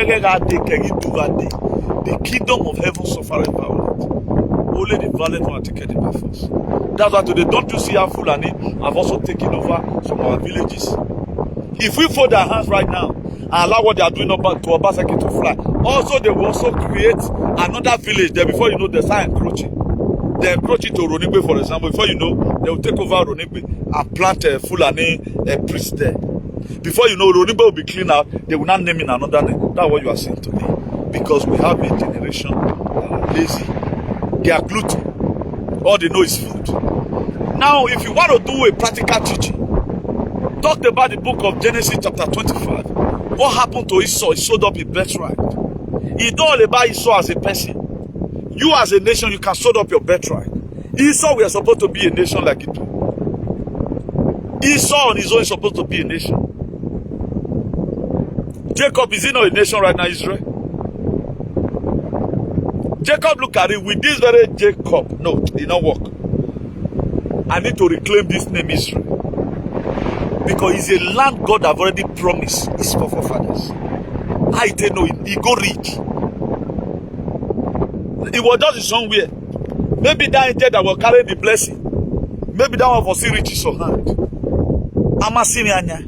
kingdom of heaven suffered violence. Only the violent one are taken by force. That's why today, don't you see how Fulani have also taken over some of our villages? If we fold our hands right now and allow what they are doing to Obaseki to fly, also they will also create another village there. Before you know, they start encroaching. They encroach into Ronigbe, for example. Before you know, they will take over Ronigbe and plant a Fulani priest there. Before you know, Ronigbe will be cleaned out. They will not name in another name. That's what you are seeing today. Because we have a generation that are lazy. They are gluten. All they know is food. Now, if you want to do a practical teaching, talk about the book of Genesis chapter 25. What happened to Esau? He sold up his birthright. It's not all about Esau as a person. You as a nation, you can sold up your birthright. Esau, we are supposed to be a nation like it. Esau on his own is supposed to be a nation. Jacob, is he not a nation right now, Israel? Jacob, look at it. With this very Jacob, no, it not work. I need to reclaim this name Israel. Because it's a land God have already promised his forefathers. I tell no, he go rich. It was just somewhere. Maybe that angel that will carry the blessing. Maybe that one for see riches on hand. I'ma see me anya.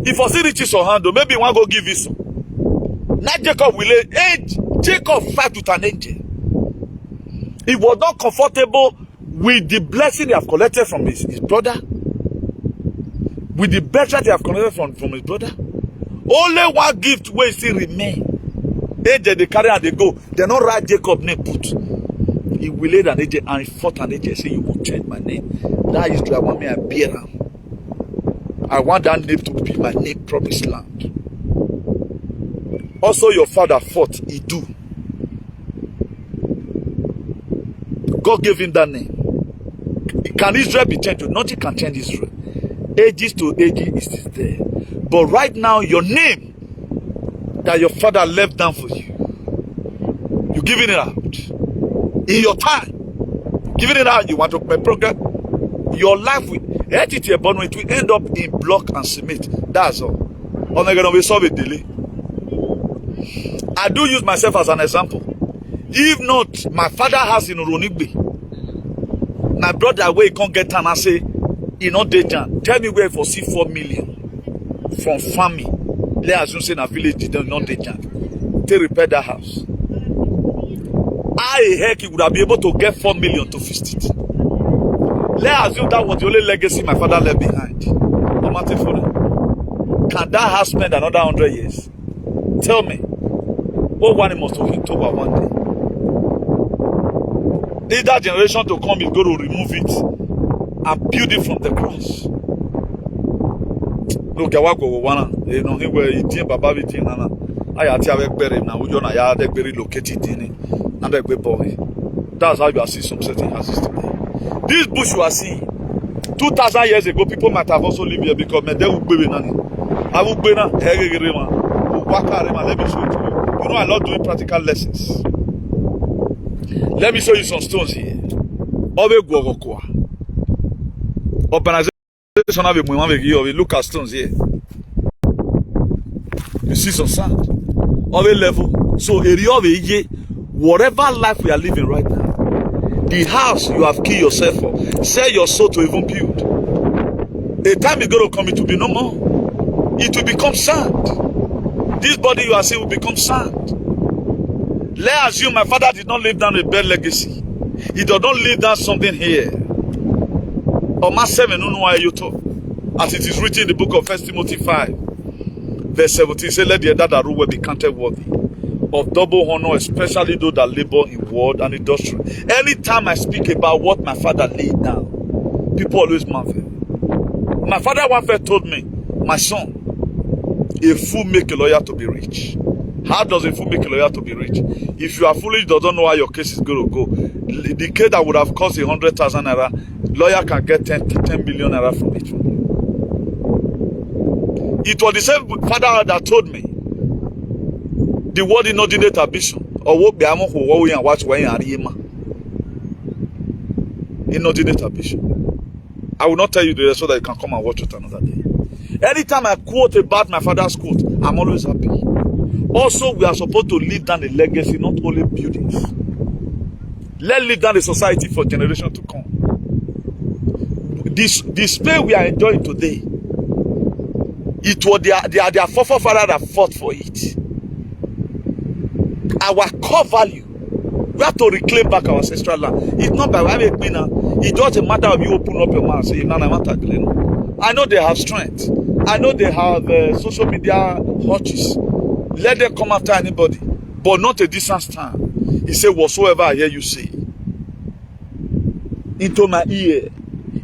If for see riches on hand, maybe one go give this. Not Jacob will age. Jacob fight with an angel. He was not comfortable with the blessing he have collected from his brother. With the birthright he have collected from his brother. Only one gift will still remain. Angel they carry and they go. They not write Jacob name put. He will lead an angel and he fought an angel say, you won't change my name. That is I want me to bear him. I want that name to be my name, promised land. Also your father fought, he do. God gave him that name. Can Israel be changed? Nothing can change Israel. Ages to ages is there. But right now, your name that your father left down for you, you're giving it out. In your time, giving it out, you want to make progress. Your life will end up in block and cement. That's all. We solve a delay. I do use myself as an example. If not, my father has in Uronigbe. My brother where he can't get time and say, you know, tell me where for see 4 million from farming. Let's assume say in a village did not to repair that house. Heck, he would have been able to get 4 million to fix it. Let's assume that was the only legacy my father left behind. No matter for them. Can that house spend another 100 years? Tell me. What one must have hit over one day? If that generation to come is going to remove it and build it from the cross. Look at what go one. You know, he were eating Baba eating Nana. I had to have buried now. We don't have to bury located in it. And a boy. That's how you are seeing some certain houses today. This bush you are seeing 2,000 years ago, people might have also lived here because they would be nani. I would be na. Let me show it to you. You know, I love doing practical lessons. Let me show you some stones here. Organization have a look at stones here. You see some sand. Of a level. So area of a whatever life we are living right now. The house you have killed yourself for. Sell your soul to even build. A time is going to come, it will be no more. It will become sand. This body you are seeing will become sand. Let's assume my father did not leave down a bad legacy. He did not leave down something here. As it is written in the book of 1 Timothy 5, verse 17, say, let the elder that rule be counted worthy of double honor, especially those that labor in word and industry. Anytime I speak about what my father laid down, people always marvel. My father one day told me, my son, a fool make a lawyer to be rich. How does a fool make a lawyer to be rich? If you are foolish, doesn't know how your case is going to go. The case that would have cost 100,000 naira, lawyer can get 10 million naira from it. It was the same father that told me the word inordinate ambition, or what be among who and watch when you are inordinate ambition. I will not tell you the rest so that you can come and watch it another day. Anytime I quote about my father's quote, I'm always happy. Also, we are supposed to leave down a legacy, not only buildings. Let's leave down a society for generations to come. This space we are enjoying today, it was their forefathers that fought for it. Our core value, we have to reclaim back our ancestral land. It's not by way of now. It's just a matter of you open up your mouth and say, no, I know they have strength. I know they have social media hotches. Let them come after anybody. but not a distant time. He said, whatsoever I hear you say into my ear,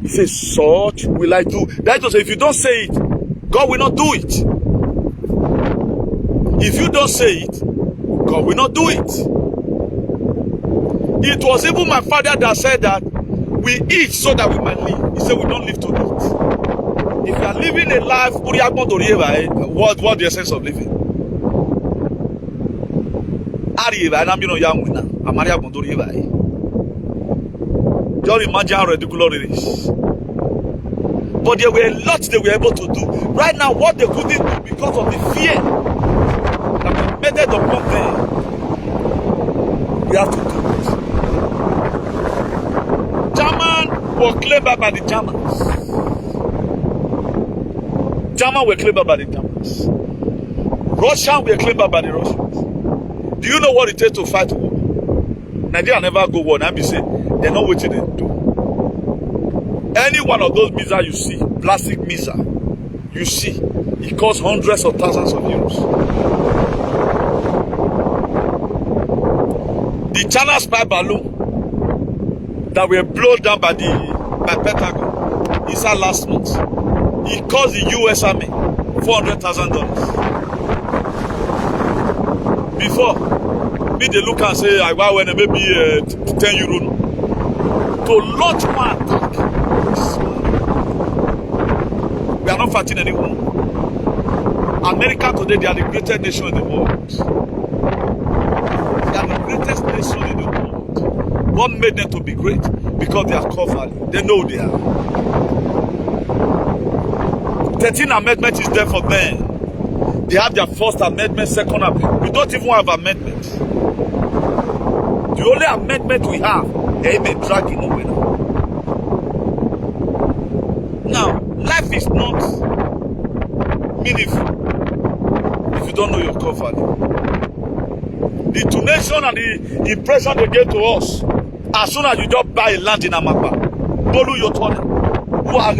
he says, such will I do. That is, if you don't say it, God will not do it. If you don't say it, God will not do it. It was even my father that said that we eat so that we might live. He said we don't live to eat. If you are living a life, what's the essence of living? Just imagine how ridiculous it is. But there were a lot they were able to do. Right now, what they couldn't do because of the fear that was meted upon them, we have to do it. German were claimed by the Germans. German were claimed by the Germans. Russian were claimed by the Russians. Do you know what it takes to fight war? Nigeria never go war. And be say they're not waiting to do. Any one of those missiles you see, plastic missile, you see, it costs hundreds of thousands of euros. The China spy balloon that were blown down by Pentagon inside last month, it cost the US Army $400,000. Before, me they look and say, I want maybe 10 euro to launch one attack. We are not fighting anyone. America today, they are the greatest nation in the world. They are the greatest nation in the world. What made them to be great? Because they are core value. They know they are. 13th Amendment is there for them. They have their first amendment, second amendment. We don't even have amendments. The only amendment we have, they may drag in over now. Life is not meaningful if you don't know your core value. The donation and the impression they gave to us, as soon as you just buy a land in Amapa, Bolu Yotone, who are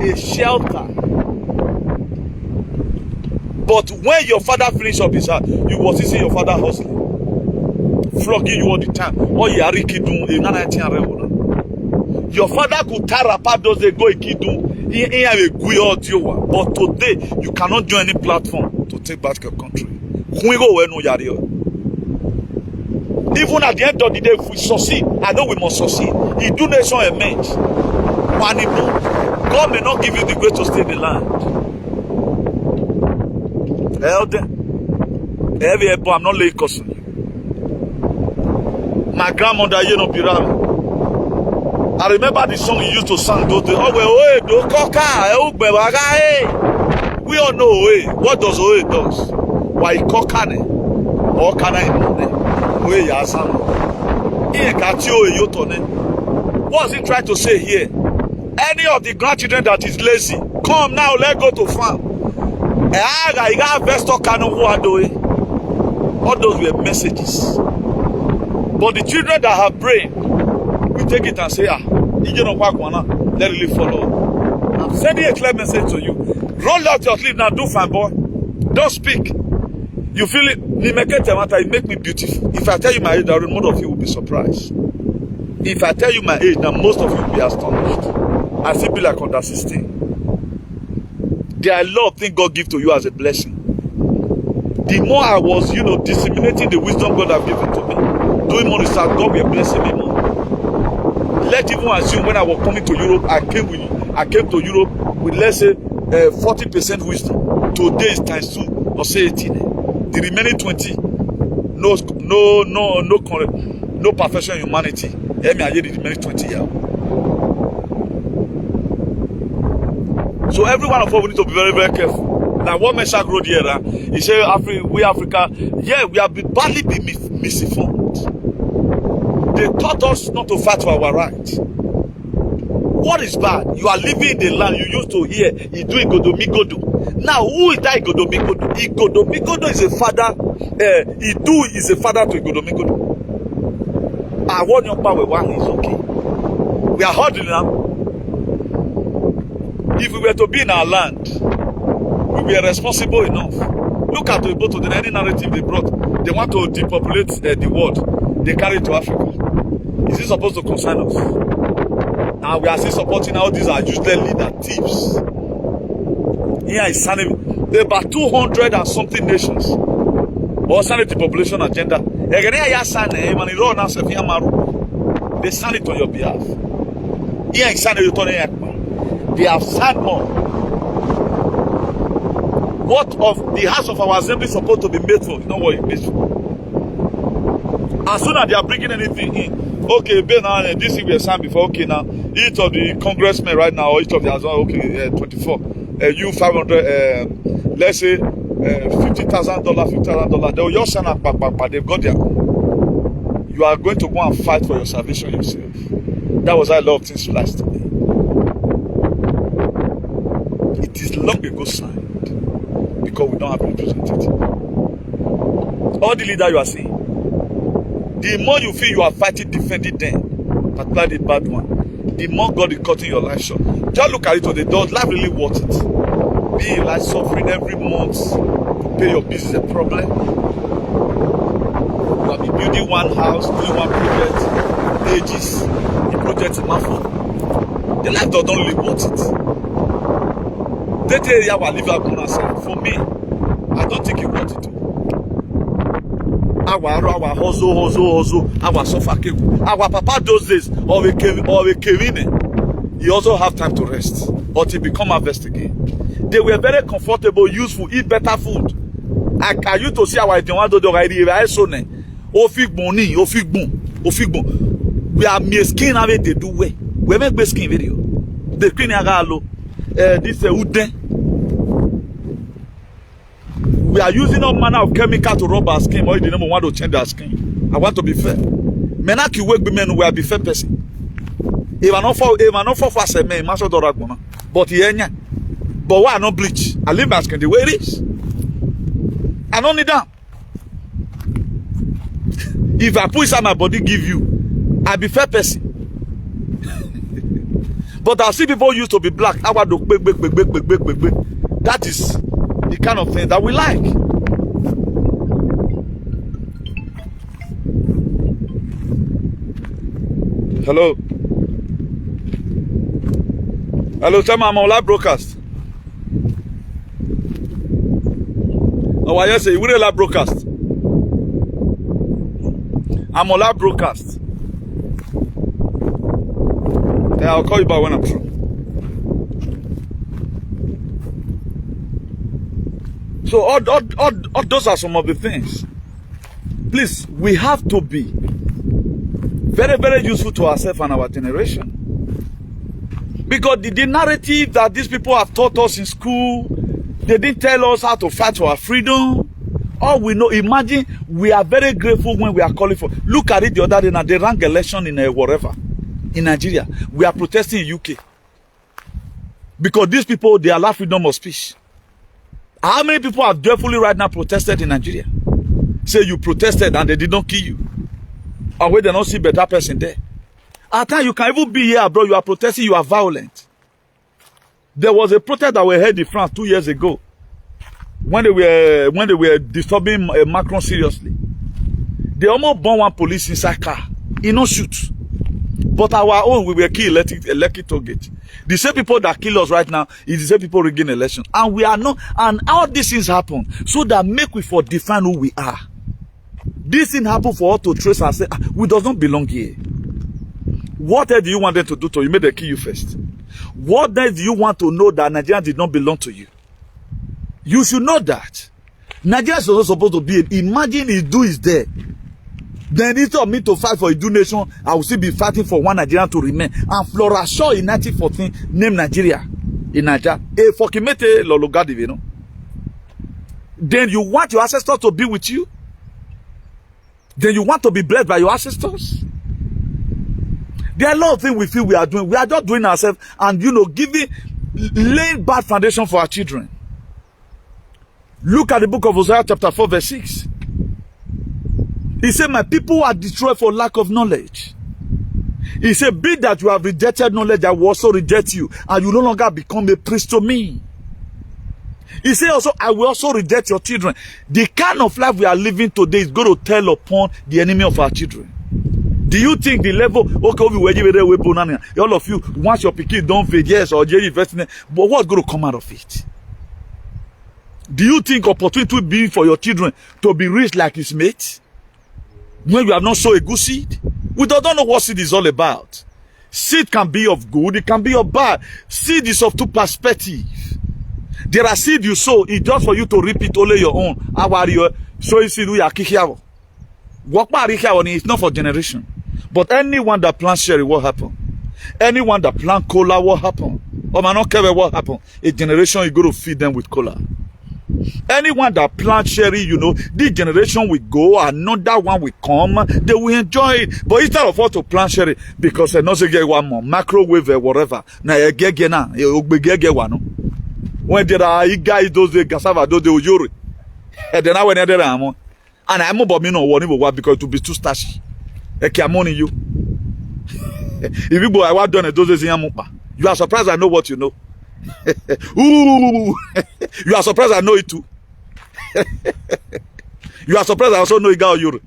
a shelter. But when your father finished up his heart, you was see your father hustling, flogging you all the time. Your father could tear apart those they go Ikidu. But today, you cannot join any platform to take back your country. Even at the end of the day, if we succeed, I know we must succeed. He do nation emerge. God may not give you the grace to stay in the land. I'm not late cousin. My grandmother, you know, Birame. I remember the song he used to sing those days. We all know what does Oe does. Why kokane? Or can I Oe Yasano? What's he trying to say here? Any of the grandchildren that is lazy, come now, let's go to farm. All those were messages. But the children that have brain, we take it and say, let it really follow. I'm sending a clear message to you. Roll out your sleeve now, do fine, boy. Don't speak. You feel it? It make me beautiful. If I tell you my age, most of you will be surprised. If I tell you my age, now most of you will be astonished. I still be like under 16. There are a lot of things God gives to you as a blessing. The more I was, disseminating the wisdom God has given to me, doing more research, God will bless me more. Let's even assume when I was coming to Europe, I came to Europe with, let's say, 40% wisdom. Today is times 2 or say 18. The remaining 20, no perfection in humanity. The remaining 20 years. So every one of us, we need to be very, very careful. Now, what Meshach wrote here, he said, we Africa, yeah, we have been badly misinformed. They taught us not to fight for our rights. What is bad? You are living in the land you used to hear, you do Igodomigodo. Now, who is that Igodomigodo? Igodomigodo is a father, Idu is a father to Igodomigodo. I want your power, one is okay. We are holding now. If we were to be in our land, we were responsible enough Look at the both of the any narrative they brought. They want to depopulate the world. They carry it to Africa. Is it supposed to concern us? And we are still supporting all these are useless leader thieves. Here is signing about 200 and something nations. Or signing the population agenda. They sign it on your behalf. Here is signing they have signed more. What of the house of our assembly is supposed to be made for? You know what it makes for? As soon as they are bringing anything in, okay, now this thing we have signed before, okay, now each of the congressmen right now, or each of the okay, 24, you 500, let's say $50,000, they will just sign up, but they've got their own. You are going to go and fight for your salvation yourself. That was how a lot of things last time. It is long ago signed because we don't have a representative. All the leaders you are seeing, the more you feel you are fighting, defending them, particularly the bad one, the more God is cutting your life short. Just look at it today. Does life really worth it? Being like suffering every month to pay your bills is a problem. You have been building one house, doing one project, ages, the project is my fault. The life doesn't really worth it. That area where I live at for me, I don't think it worth it. Our hustle, our suffer. Our papa those days, or a Kevin, he also have time to rest, or to become harvest again. They were very comfortable, useful, eat better food. I used to see our we are skin have they do way. We make best skin video. The clean this uden. We are using all manner of chemical to rub our skin, or you didn't want to change our skin. I want to be fair. Men are you work women will be fair person. If I not for fast a man, master doragona. But yeah, but why not bleach? I leave my skin the way it is. I don't need that. If I put inside my body, give you, I be fair person. But I see people used to be black. I want to big. That is the kind of thing that we like. Hello. Hello, tell me I'm on live broadcast. Oh, I just say we're live broadcast. I'm on live broadcast. Then I'll call you back when I'm through. So all those are some of the things. Please, we have to be very, very useful to ourselves and our generation. Because the narrative that these people have taught us in school, they didn't tell us how to fight for our freedom. All we know, imagine, we are very grateful when we are calling for. Look at it the other day, now they ran election in wherever, in Nigeria. We are protesting in UK. Because these people, they allow freedom of speech. How many people have joyfully right now protested in Nigeria? Say you protested and they did not kill you. And when they don't see better person there. At times you can even be here, bro. You are protesting, you are violent. There was a protest that we had in France 2 years ago. When they were disturbing Macron seriously. They almost burned one police inside car. He no shoot. But our own, we were killed electric target. The same people that kill us right now is the same people rigging election. And we are not, and all these things happen so that make we for define who we are. This thing happen for us to trace and say, we does not belong here. What else do you want them to do to you? Make them kill you first. What else do you want to know that Nigeria did not belong to you? You should know that. Nigeria is also supposed to be, imagine Idu is there. Then instead of me to fight for Idu nation, I will still be fighting for one Nigerian to remain. And Flora Shaw in 1914 named Nigeria. In Nigeria. Fokimete Lologadi, you know. Then you want your ancestors to be with you? Then you want to be blessed by your ancestors? There are a lot of things we feel we are doing. We are just doing ourselves and, you know, laying bad foundation for our children. Look at the book of Hosea chapter 4 verse 6. He said, my people are destroyed for lack of knowledge. He said, be that you have rejected knowledge, I will also reject you, and you no longer become a priest to me. He said also, I will also reject your children. The kind of life we are living today is going to tell upon the enemy of our children. Do you think the level, okay, all of you, once your pikin don't fade, yes, or but what's going to come out of it? Do you think opportunity will be for your children to be rich like his mate? When you have not sown a good seed? We don't know what seed is all about. Seed can be of good, it can be of bad. Seed is of two perspectives. There are seed you sow, it's just for you to reap it only your own. How are you sowing seed? It's not for generation. But anyone that plants cherry, what happened? Anyone that plants cola, what happened? Or man, not care what happened. A generation, you go to feed them with cola. Anyone that plants cherry, you know, this generation will go, another one will come, they will enjoy it. But instead of us to plant cherry, because I know they get one more microwave or whatever. Now you get one. When there are guys those days, cassava those days, you and then when there are more, and I'm about me no one because it will be too starchy. I'm on you. If you go, I want done those days in Yamupa. You are surprised I know what you know. Ooh, you are surprised I know it too. You are surprised I also know Iga Yuri.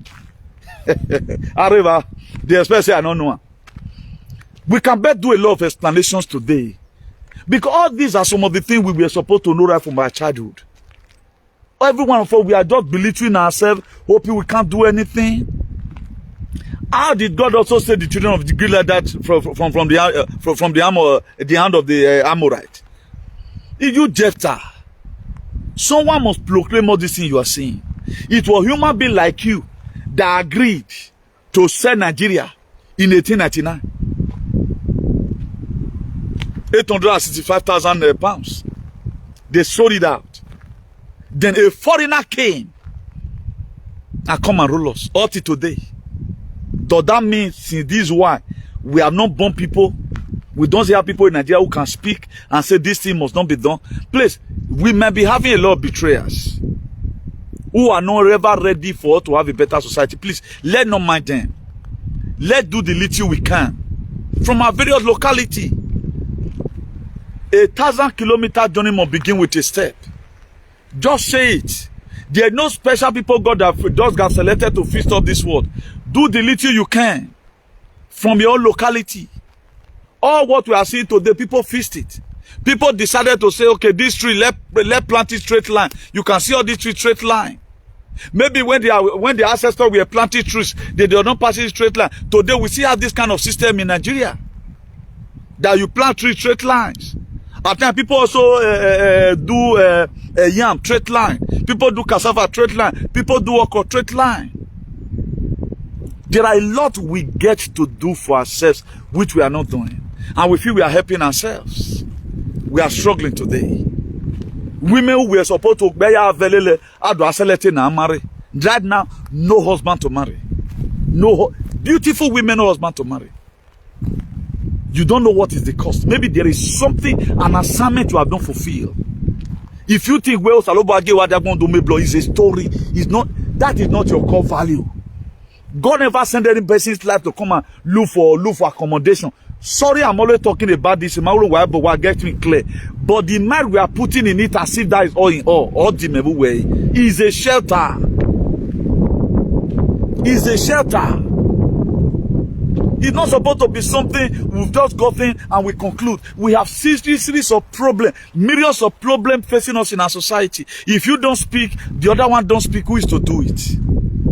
Arriva, the especially I don't know. We can bet do a lot of explanations today. Because all these are some of the things we were supposed to know right from our childhood. Every one of us, we are just belittling ourselves, hoping we can't do anything. How did God also save the children of the Gilead like that from the hand of the Amorite? If you Jephthah, someone must proclaim all this thing you are saying. It was human being like you that agreed to sell Nigeria in 1899. 865,000 pounds. They sold it out. Then a foreigner came and come and rule us up to today. Does that mean since this is why we have not born people? We don't have people in Nigeria who can speak and say this thing must not be done. Please, we may be having a lot of betrayers who are not ever ready for us to have a better society. Please, let not mind them. Let's do the little we can from our various locality. 1,000-kilometer journey must begin with a step. Just say it. There are no special people God that just got selected to feast up this world. Do the little you can from your own locality. All what we are seeing today, people feast it. People decided to say, okay, this tree, let plant it straight line. You can see all these trees straight line. Maybe when the ancestors were planting trees, they did not pass it straight line. Today we see have this kind of system in Nigeria. That you plant trees straight lines. At times people also do yam straight line. People do cassava straight line. People do okra straight line. There are a lot we get to do for ourselves, which we are not doing. And we feel we are helping ourselves. We are struggling today. Women who were supposed to marry, right now, no husband to marry. Beautiful women, no husband to marry. You don't know what is the cost. Maybe there is something, an assignment you have not fulfilled. If you think, well, is a story, that is not your core value. God never sent any person's life to come and look for accommodation. Sorry, I'm always talking about this. But what gets me clear. But the mind we are putting in it as if that is all in all the way, is a shelter. Is a shelter. It's not supposed to be something we've just gotten and we conclude. We have series of problems, millions of problems facing us in our society. If you don't speak, the other one don't speak. Who is to do it?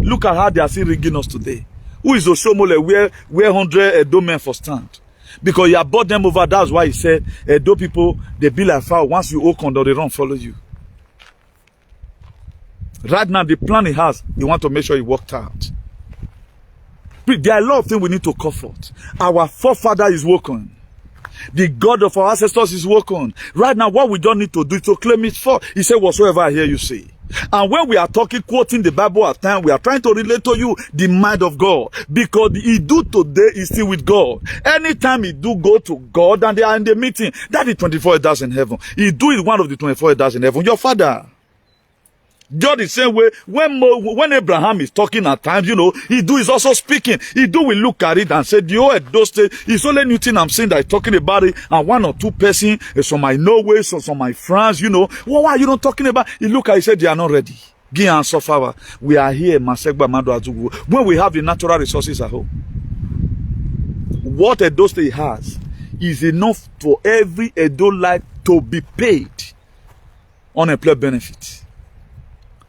Look at how they are still rigging us today. Who is Oshomole where 100 Edo men for stand? Because you have bought them over. That's why he said Edo people, they be like foul. Once you open, they don't follow you. Right now, the plan he has, he want to make sure he worked out. There are a lot of things we need to comfort. Our forefather is working. The God of our ancestors is working. Right now, what we don't need to do is to claim it for. He said, whatsoever I hear you say. And when we are talking, quoting the Bible at times, we are trying to relate to you the mind of God. Because he do today is still with God. Anytime he do go to God and they are in the meeting, that is 24 elders in heaven. He do is one of the 24 elders in heaven. Your father. Just the same way, when Abraham is talking at times, is also speaking. Will look at it and say, the whole Edo State is only new thing I'm saying that he's talking about it, and one or two person, some my Norway, some my France, what are you not talking about? He look at it, he said, they are not ready. We are here, when we have the natural resources at home. What Edo State has is enough for every Edo-like to be paid unemployment benefit.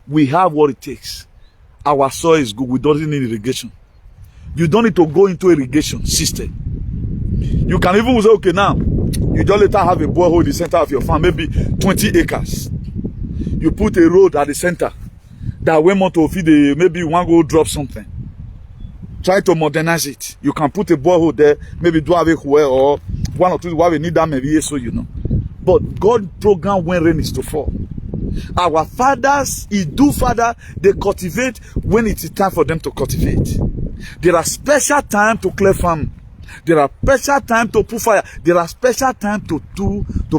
We have what it takes. Our soil is good. We don't need irrigation. You don't need to go into irrigation system. You can even say, okay, now, you just later have a borehole in the center of your farm, maybe 20 acres. You put a road at the center that way more to feed maybe you want to go drop something. Try to modernize it. You can put a borehole there, maybe do have a well or one or two, have a need that maybe so But God program when rain is to fall. Our fathers, they cultivate when it is time for them to cultivate. There are special time to clear farm. There are special time to put fire. There are special time to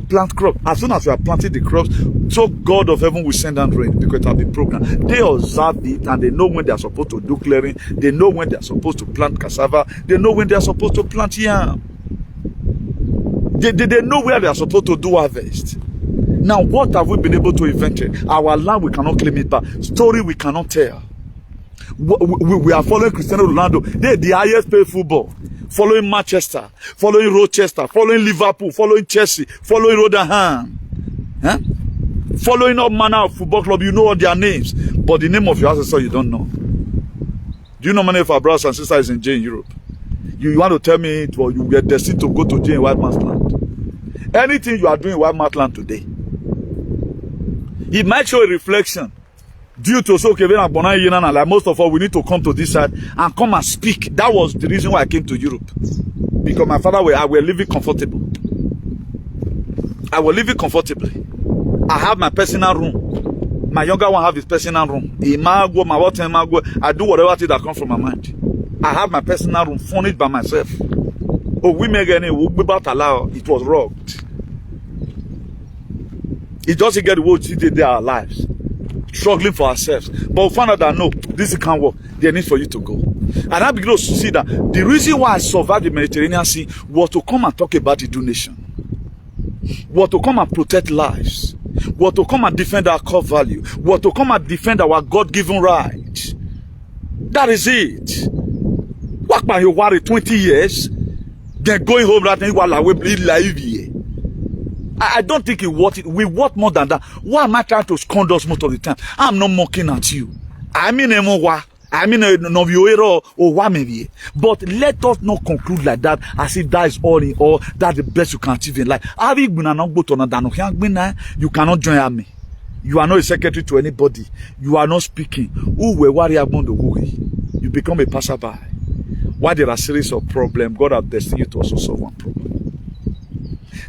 plant crop. As soon as you are planting the crops, so God of heaven will send down rain because it will be programmed. They observe it and they know when they are supposed to do clearing. They know when they are supposed to plant cassava. They know when they are supposed to plant yam. They know where they are supposed to do harvest. Now, what have we been able to invent? Our land, we cannot claim it back. Story, we cannot tell. We are following Cristiano Ronaldo. They're the highest paid football. Following Manchester, following Rochester, following Liverpool, following Chelsea, following Rotherham. Following all manner of football club. You know all their names. But the name of your ancestor, you don't know. Do you know many of our brothers and sisters in jail in Europe? You want to tell me you were destined to go to jail in white man's land? Anything you are doing in white man's land today, it might show a reflection due to like most of us, we need to come to this side and come and speak. That was the reason why I came to Europe. Because my father I were living comfortable. I was living comfortably. I have my personal room. My younger one have his personal room. I do whatever thing that comes from my mind. I have my personal room furnished by myself. Oh, we make any it was robbed. It doesn't get the word they are lives. Struggling for ourselves. But we found out that no, this can't work. There needs for you to go. And I began to see that the reason why I survived the Mediterranean Sea was to come and talk about the donation. Was to come and protect lives. Was to come and defend our core value. Was to come and defend our God-given right. That is it. Work by your worry 20 years, then going home right now, while I will bleed live here. I don't think we want more than that. Why am I trying to scorn us most of the time? I'm not mocking at you. I mean, but let us not conclude like that as if that is all in all, that's the best you can achieve in life. You cannot join army. You are not a secretary to anybody. You are not speaking. You become a passerby. Why there are a series of problems, God has destined you to also solve one problem.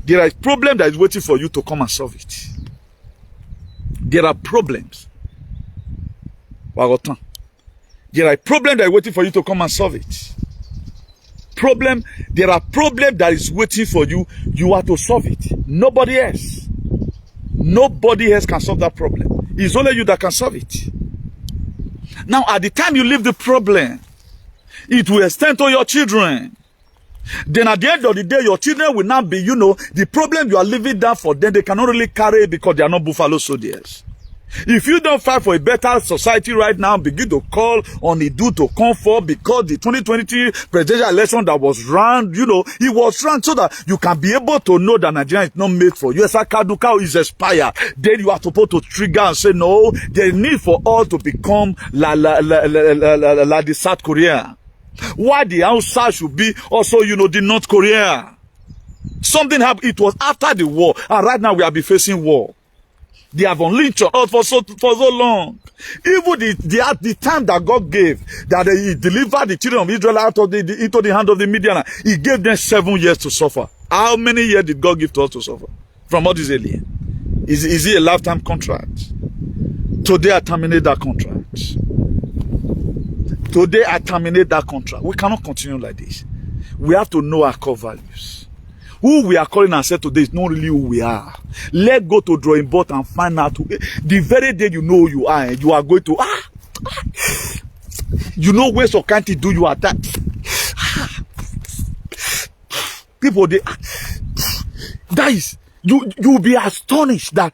There are problems that is waiting for you to come and solve it. There are problems. There are problems that are waiting for you to come and solve it. There are problems that is waiting for you. You have to solve it. Nobody else. Nobody else can solve that problem. It's only you that can solve it. Now, at the time you leave the problem, it will extend to your children. Then at the end of the day, your children will not be, the problem you are living down for them, they cannot really carry it because they are not buffalo soldiers. If you don't fight for a better society right now, begin to call on the dude to come forward because the 2023 presidential election that was run, it was run so that you can be able to know that Nigeria is not made for you. Kaduka is expired. Then you are supposed to trigger and say, no, there is need for all to become like the South Korea. Why the outside should be also, the North Korea. Something happened. It was after the war. And right now we have been facing war. They have unleashed us for so long. Even the time that God gave, that He delivered the children of Israel out of into the hand of the Midian, He gave them 7 years to suffer. How many years did God give to us to suffer? From all this alien? Is it a lifetime contract? Today I terminate that contract. Today I terminate that contract. We cannot continue like this. We have to know our core values. who we are calling ourselves today is not really who we are. Let go to drawing board and find out who, the very day you know who you are going to you know where some country do you attack. People that is you will be astonished that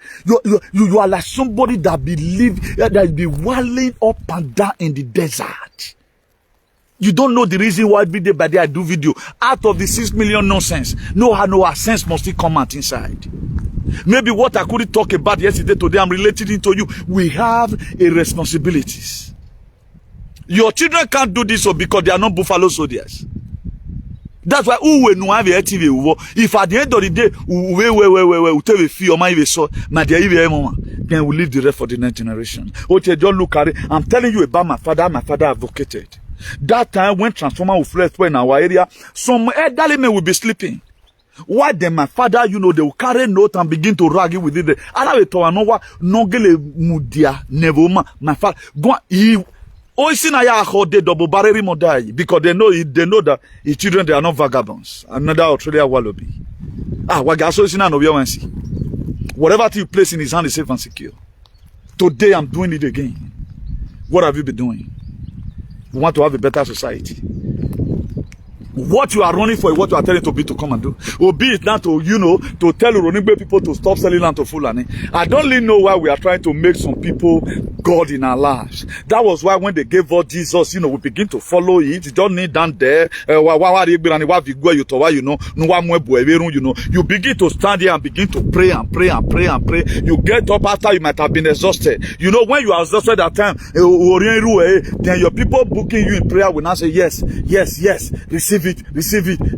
you are like somebody that believe that be walling up and down in the desert. You don't know the reason why every day by day I do video. Out of the 6 million nonsense, no sense must still come out inside. Maybe what I couldn't talk about yesterday, today I'm relating it to you. We have a responsibilities. Your children can't do this because they are not buffalo soldiers. That's why who will know have a TV. If at the end of the day, we tell a few my then we leave the rest for the next generation. Okay, don't look at it. I'm telling you about my father. My father advocated. That time when transformer will flex in our area, some elderly men will be sleeping. Why then my father, they will carry note and begin to rag it with it. My father, go double because they know that his children, they are not vagabonds. Another Australia wallaby. Whatever you place in his hand is safe and secure. Today I'm doing it again. What have you been doing? We want to have a better society. What you are running for is what you are telling to be to come and do. Or be it now to, to tell Ronigbe people to stop selling land to Fulani. I don't really know why we are trying to make some people God in our lives. That was why when they gave us Jesus, we begin to follow it. You don't need down there. You begin to stand here and begin to pray and pray and pray and pray. You get up after you might have been exhausted. When you are exhausted at that time, then your people booking you in prayer will now say, yes, yes, yes, receive it.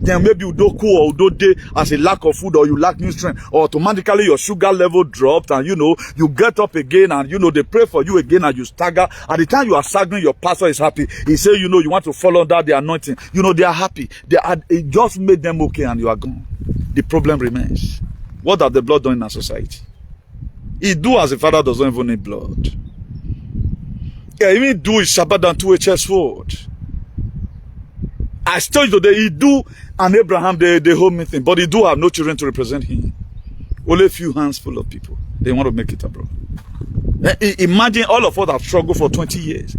Then maybe you don't cool or you don't day as a lack of food or you lack nutrient, or automatically your sugar level dropped and you get up again and they pray for you again and you stagger. At the time you are staggering, your pastor is happy. He say, you want to follow that the anointing. They are happy. It just made them okay and you are gone. The problem remains. What have the blood done in our society? It do as a father doesn't even need blood. Even do is sharper than 2 HS sword. I tell you today, he do and Abraham the whole thing, but he do have no children to represent him. Only a few hands full of people. They want to make it abroad. Imagine all of us have struggled for 20 years.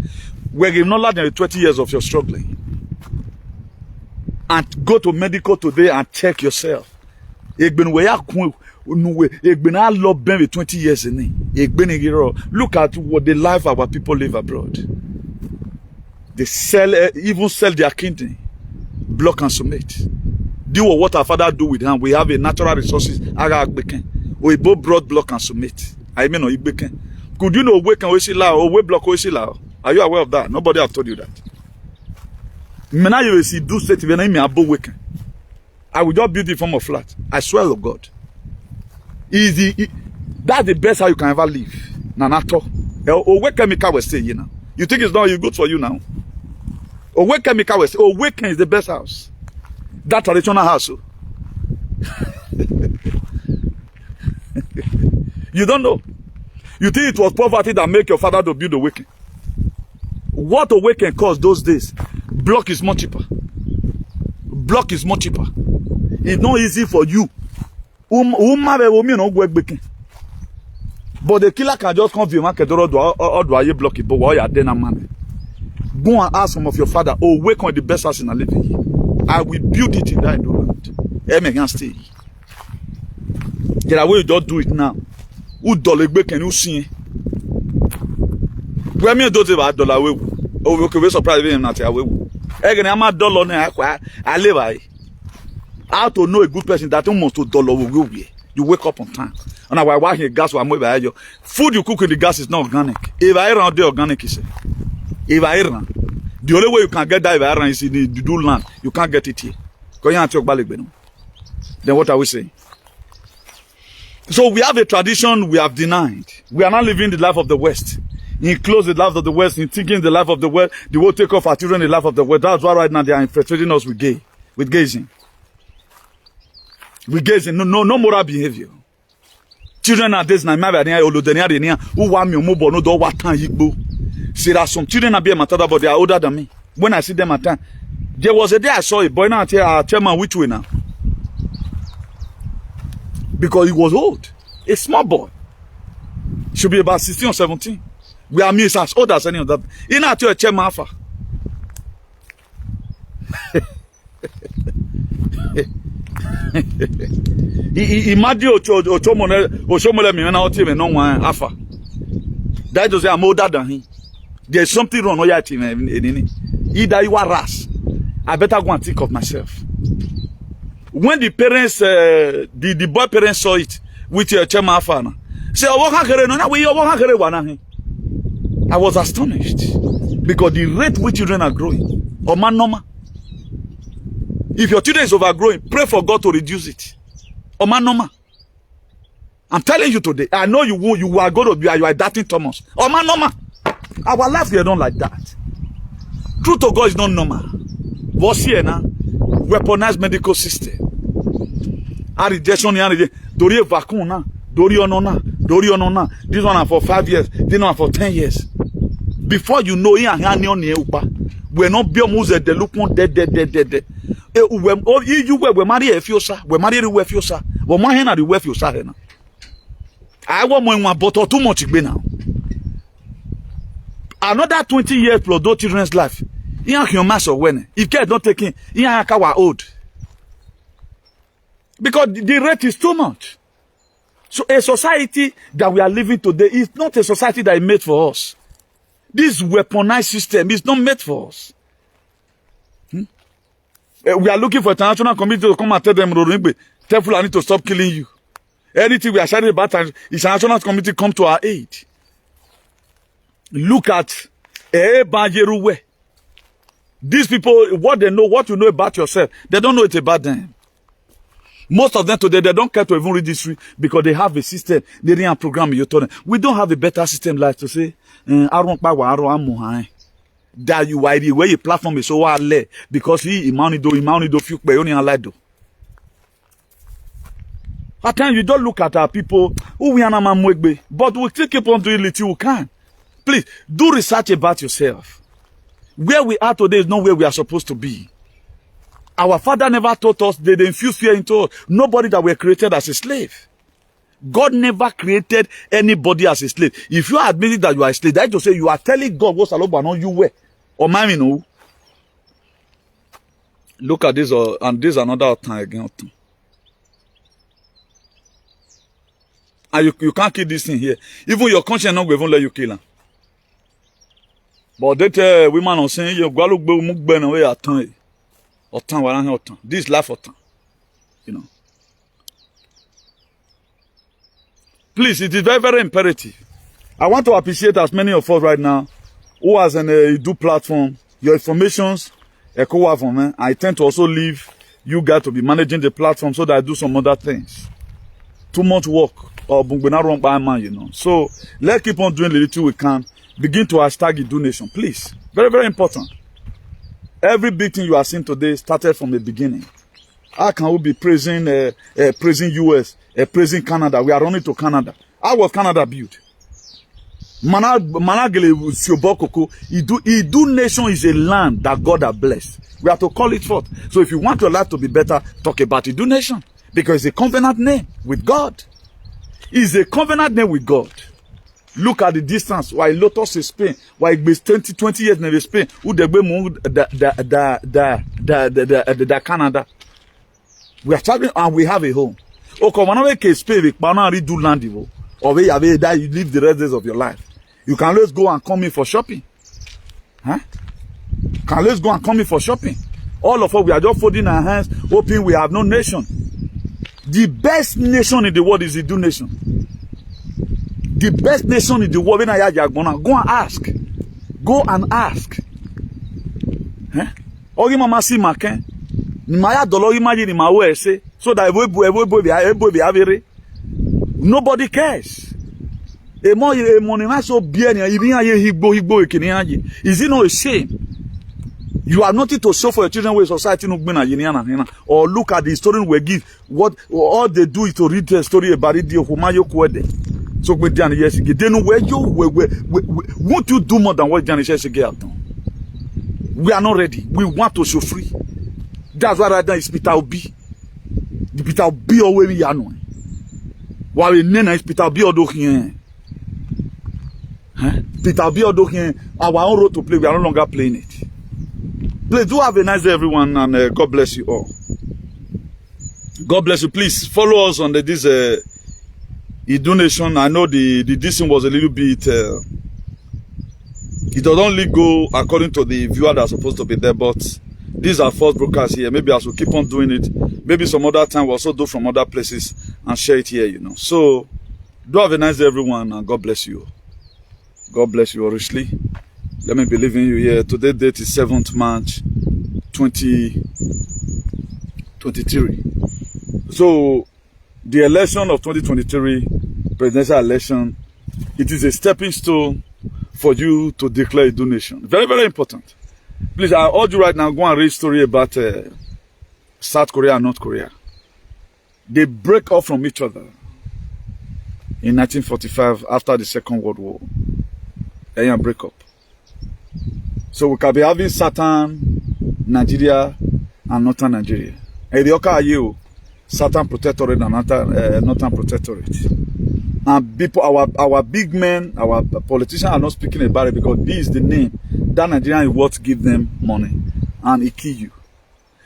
We're giving no less than 20 years of your struggling. And go to medical today and check yourself. Look at what the life our people live abroad. They even sell their kidney, block and submit. Do what our father do with him. We have a natural resources. We both brought block and submit. I mean, could you know we can we block we Are you aware of that? Nobody have told you that. I will just build it from a flat. I swear to God. That's the best how you can ever live. Nanato. Where chemical will stay, You think it's not good for you now? Where chemical will stay? Where is the best house? That traditional house. You don't know. You think it was poverty that made your father to build a Awaken? What Awaken cost those days? Block is much cheaper. Block is much cheaper. It's not easy for you. But the killer can just come to your market or do I block it? But why are they not man? Go and ask some of your father. Awaken is the best house in a living. I will build it in that environment. Can stay. Get away, you don't do it now. Who dollar can you see? Where me do the dollar way? Oh, we surprise him not away. Again, I'm a dollar now. I live. How to know a good person that almost $2 will go here. You wake up on time. And I watch your gas while by you. Food you cook in the gas is not organic. If I run the organic, is if I run, the only way you can get that if I run is in the do land. You can't get it here. Then what are we saying? So we have a tradition we have denied. We are not living the life of the West. Enclose the life of the West, in thinking the life of the West, they will take off our children the life of the West. That's why right now they are infiltrating us with gazing. With gazing, no moral behavior. Children are this now, who want me no do what time you see that some children are being matada, but they are older than me. When I see them at time, there was a day I saw a boy now here, chairman which way now? because he was old. A small boy. Should be about 16 or 17. We are me as old as any of that. In at your chairman alpha. Imagine Ochomole me na team no one alpha. That does say I'm older than him. There's something wrong with your team. Either you are ras. I better go and think of myself. When the parents, the boy parents saw it with your chairman alpha, say, I was astonished because the rate which children are growing, or man normal. If your children is overgrowing, pray for God to reduce it. Or man normal. I'm telling you today, I know you are going to be, you are doubting Thomas. Or man normal. Our life they don't like that. Truth to God is not normal. What's here now? Weaponized medical system. A rejection, Dori vacuum now. Dori onona. This one for 5 years. This one for 10 years. Before you know, we're not be almost the look one dead. You were married a few, sir. We're married with you, sir. We're married at the with you, sir. I want one bottle too much now. Another 20 years plus those children's life. Your master when if care don't take in, our old. Because the rate is too much. So a society that we are living today is not a society that is made for us. This weaponized system is not made for us. We are looking for international community to come and tell them, tell Fulani to stop killing you. Anything we are shouting about, international community come to our aid. Look at these people, what they know, what you know about yourself, they don't know it about them. Most of them today, they don't care to even read history because they have a system, they didn't program you told them. We don't have a better system like to say, that you are the way your platform is so well because he do few by only allied. At times you don't look at our people who we are not, but we still keep on doing little we can. Please do research about yourself. Where we are today is not where we are supposed to be. Our father never taught us, they infused fear into us. Nobody that were created as a slave. God never created anybody as a slave. If you are admitting that you are a slave, that is to say you are telling God what's allowed, but not you were. Or mommy no. Look at this, and this another time again. And you can't kill this thing here. Even your conscience not going to let you kill him. But they tell women on saying you go look mukben away at time. Or time waran or time. This life or time. You know. Please, it is very, very imperative. I want to appreciate as many of us right now who has an do platform, your informations, I tend to also leave you guys to be managing the platform so that I do some other things. Too much work or wrong by man, you know. So let's keep on doing the little we can. Begin to hashtag donation, please. Very, very important. Every big thing you are seeing today started from the beginning. How can we be praising US, praising Canada? We are running to Canada. How was Canada built? Managele Siobokoko, Idu nation is a land that God has blessed. We have to call it forth. So if you want your life to be better, talk about Idu nation. Because it's a covenant name with God. It's a covenant name with God. Look at the distance. Why Lotus is Spain? Why it was 20 years in Spain? Who the Canada? We are traveling and we have a home. Okay, whenever you Spain, we can't redo land or you live the rest of your life. You can always go and come in for shopping. Huh? Can always go and come in for shopping. All of us, we are just folding our hands, hoping we have no nation. The best nation in the world is the Idu nation. The best nation in the world, go and ask. Go and ask. Ogi mama si maken. Ni maya dollar imagine ni mawe say so that everybody nobody cares. Is it not a shame? You are nothing to show for your children where society no or look at the historian we give. What all they do is to read the story about it. So they know where you won't you do more than what Janice get done. We are not ready. We want to show free. That's why right now is Peter Obi. The Peter Obi always we are knowing. Why we name is Peter Biodo here? Peter Biodo here. Our own role to play. We are no longer playing it. Please do have a nice day, everyone, and God bless you all. God bless you. Please follow us on this donation. I know the distance was a little bit. It does only go according to the viewer that's supposed to be there, but these are first broadcasts here. Maybe I should keep on doing it. Maybe some other time we'll also do from other places and share it here, you know. So do have a nice day, everyone, and God bless you. God bless you richly. Let me believe in you here. Today's date is 7th March 2023. So the election of 2023, presidential election, it is a stepping stone for you to declare a donation. Very, very important. Please, I urge you right now, go and read story about South Korea and North Korea. They break off from each other in 1945 after the Second World War. And break up. So we can be having Southern Nigeria and Northern Nigeria. And the other you Southern Protectorate and Northern Protectorate. And people, our big men, our politicians are not speaking about it because this is the name that Nigerian is what give them money and it kill you.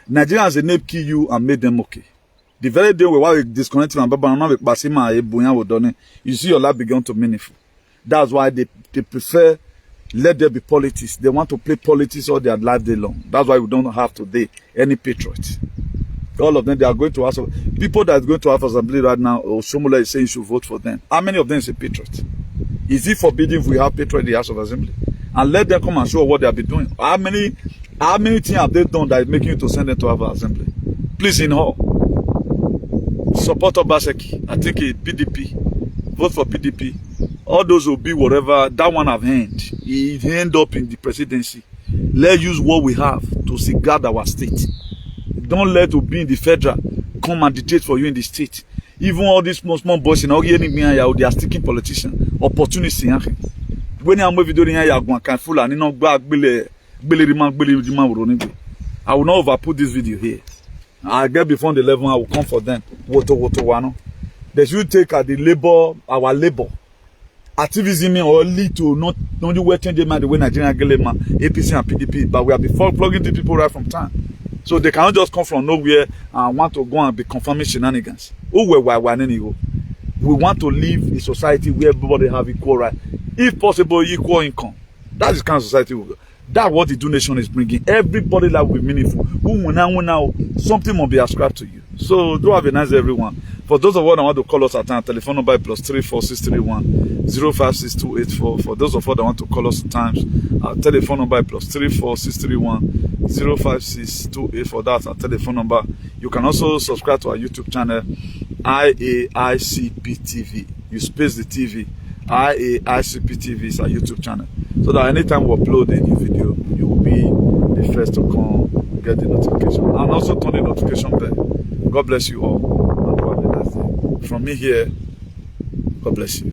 Nigerian as a name kill you and made them okay. The very day we disconnecting and you see your life begin to meaningful. That's why they prefer let there be politics. They want to play politics all their life day long. That's why we don't have today any patriots. All of them, they are going to House of people that are going to House of Assembly right now. Or Shomola is saying you should vote for them. How many of them is a patriot? Is it forbidden if we have patriot in the House of Assembly? And let them come and show what they have been doing. How many things have they done that is making you to send them to House of Assembly? Please, in all, support Obaseki. I think it PDP. Vote for PDP. All those will be whatever. That one have hand. He end up in the presidency. Let's use what we have to safeguard our state. Don't let to be in the federal come and dictate for you in the state. Even all these small boys in Ogie, they are sticking politicians. Opportunity. When I'm with you doing here, I will not overput this video here. I get before the level, I will come for them. They should take our labor. Activism or lead to not only waiting the man the way Nigerian Gelema, APC and PDP, but we have been plugging the people right from time. So they cannot just come from nowhere and want to go and be confirming shenanigans. We want to live in a society where everybody have equal right. If possible, equal income. That is the kind of society we go. That's what the donation is bringing. Everybody that will be meaningful. Something must be ascribed to you. So do have a nice day, everyone. For those of us that want to call us at time, telephone number +34631 056284. For those of us that want to call us at times, our telephone number +34631 056284. That's our telephone number. You can also subscribe to our YouTube channel, IAICP TV. You space the TV. IAICP TV is our YouTube channel. So that anytime we upload a new video, you will be the first to come get the notification. And also turn the notification bell. God bless you all. From me here, God bless you.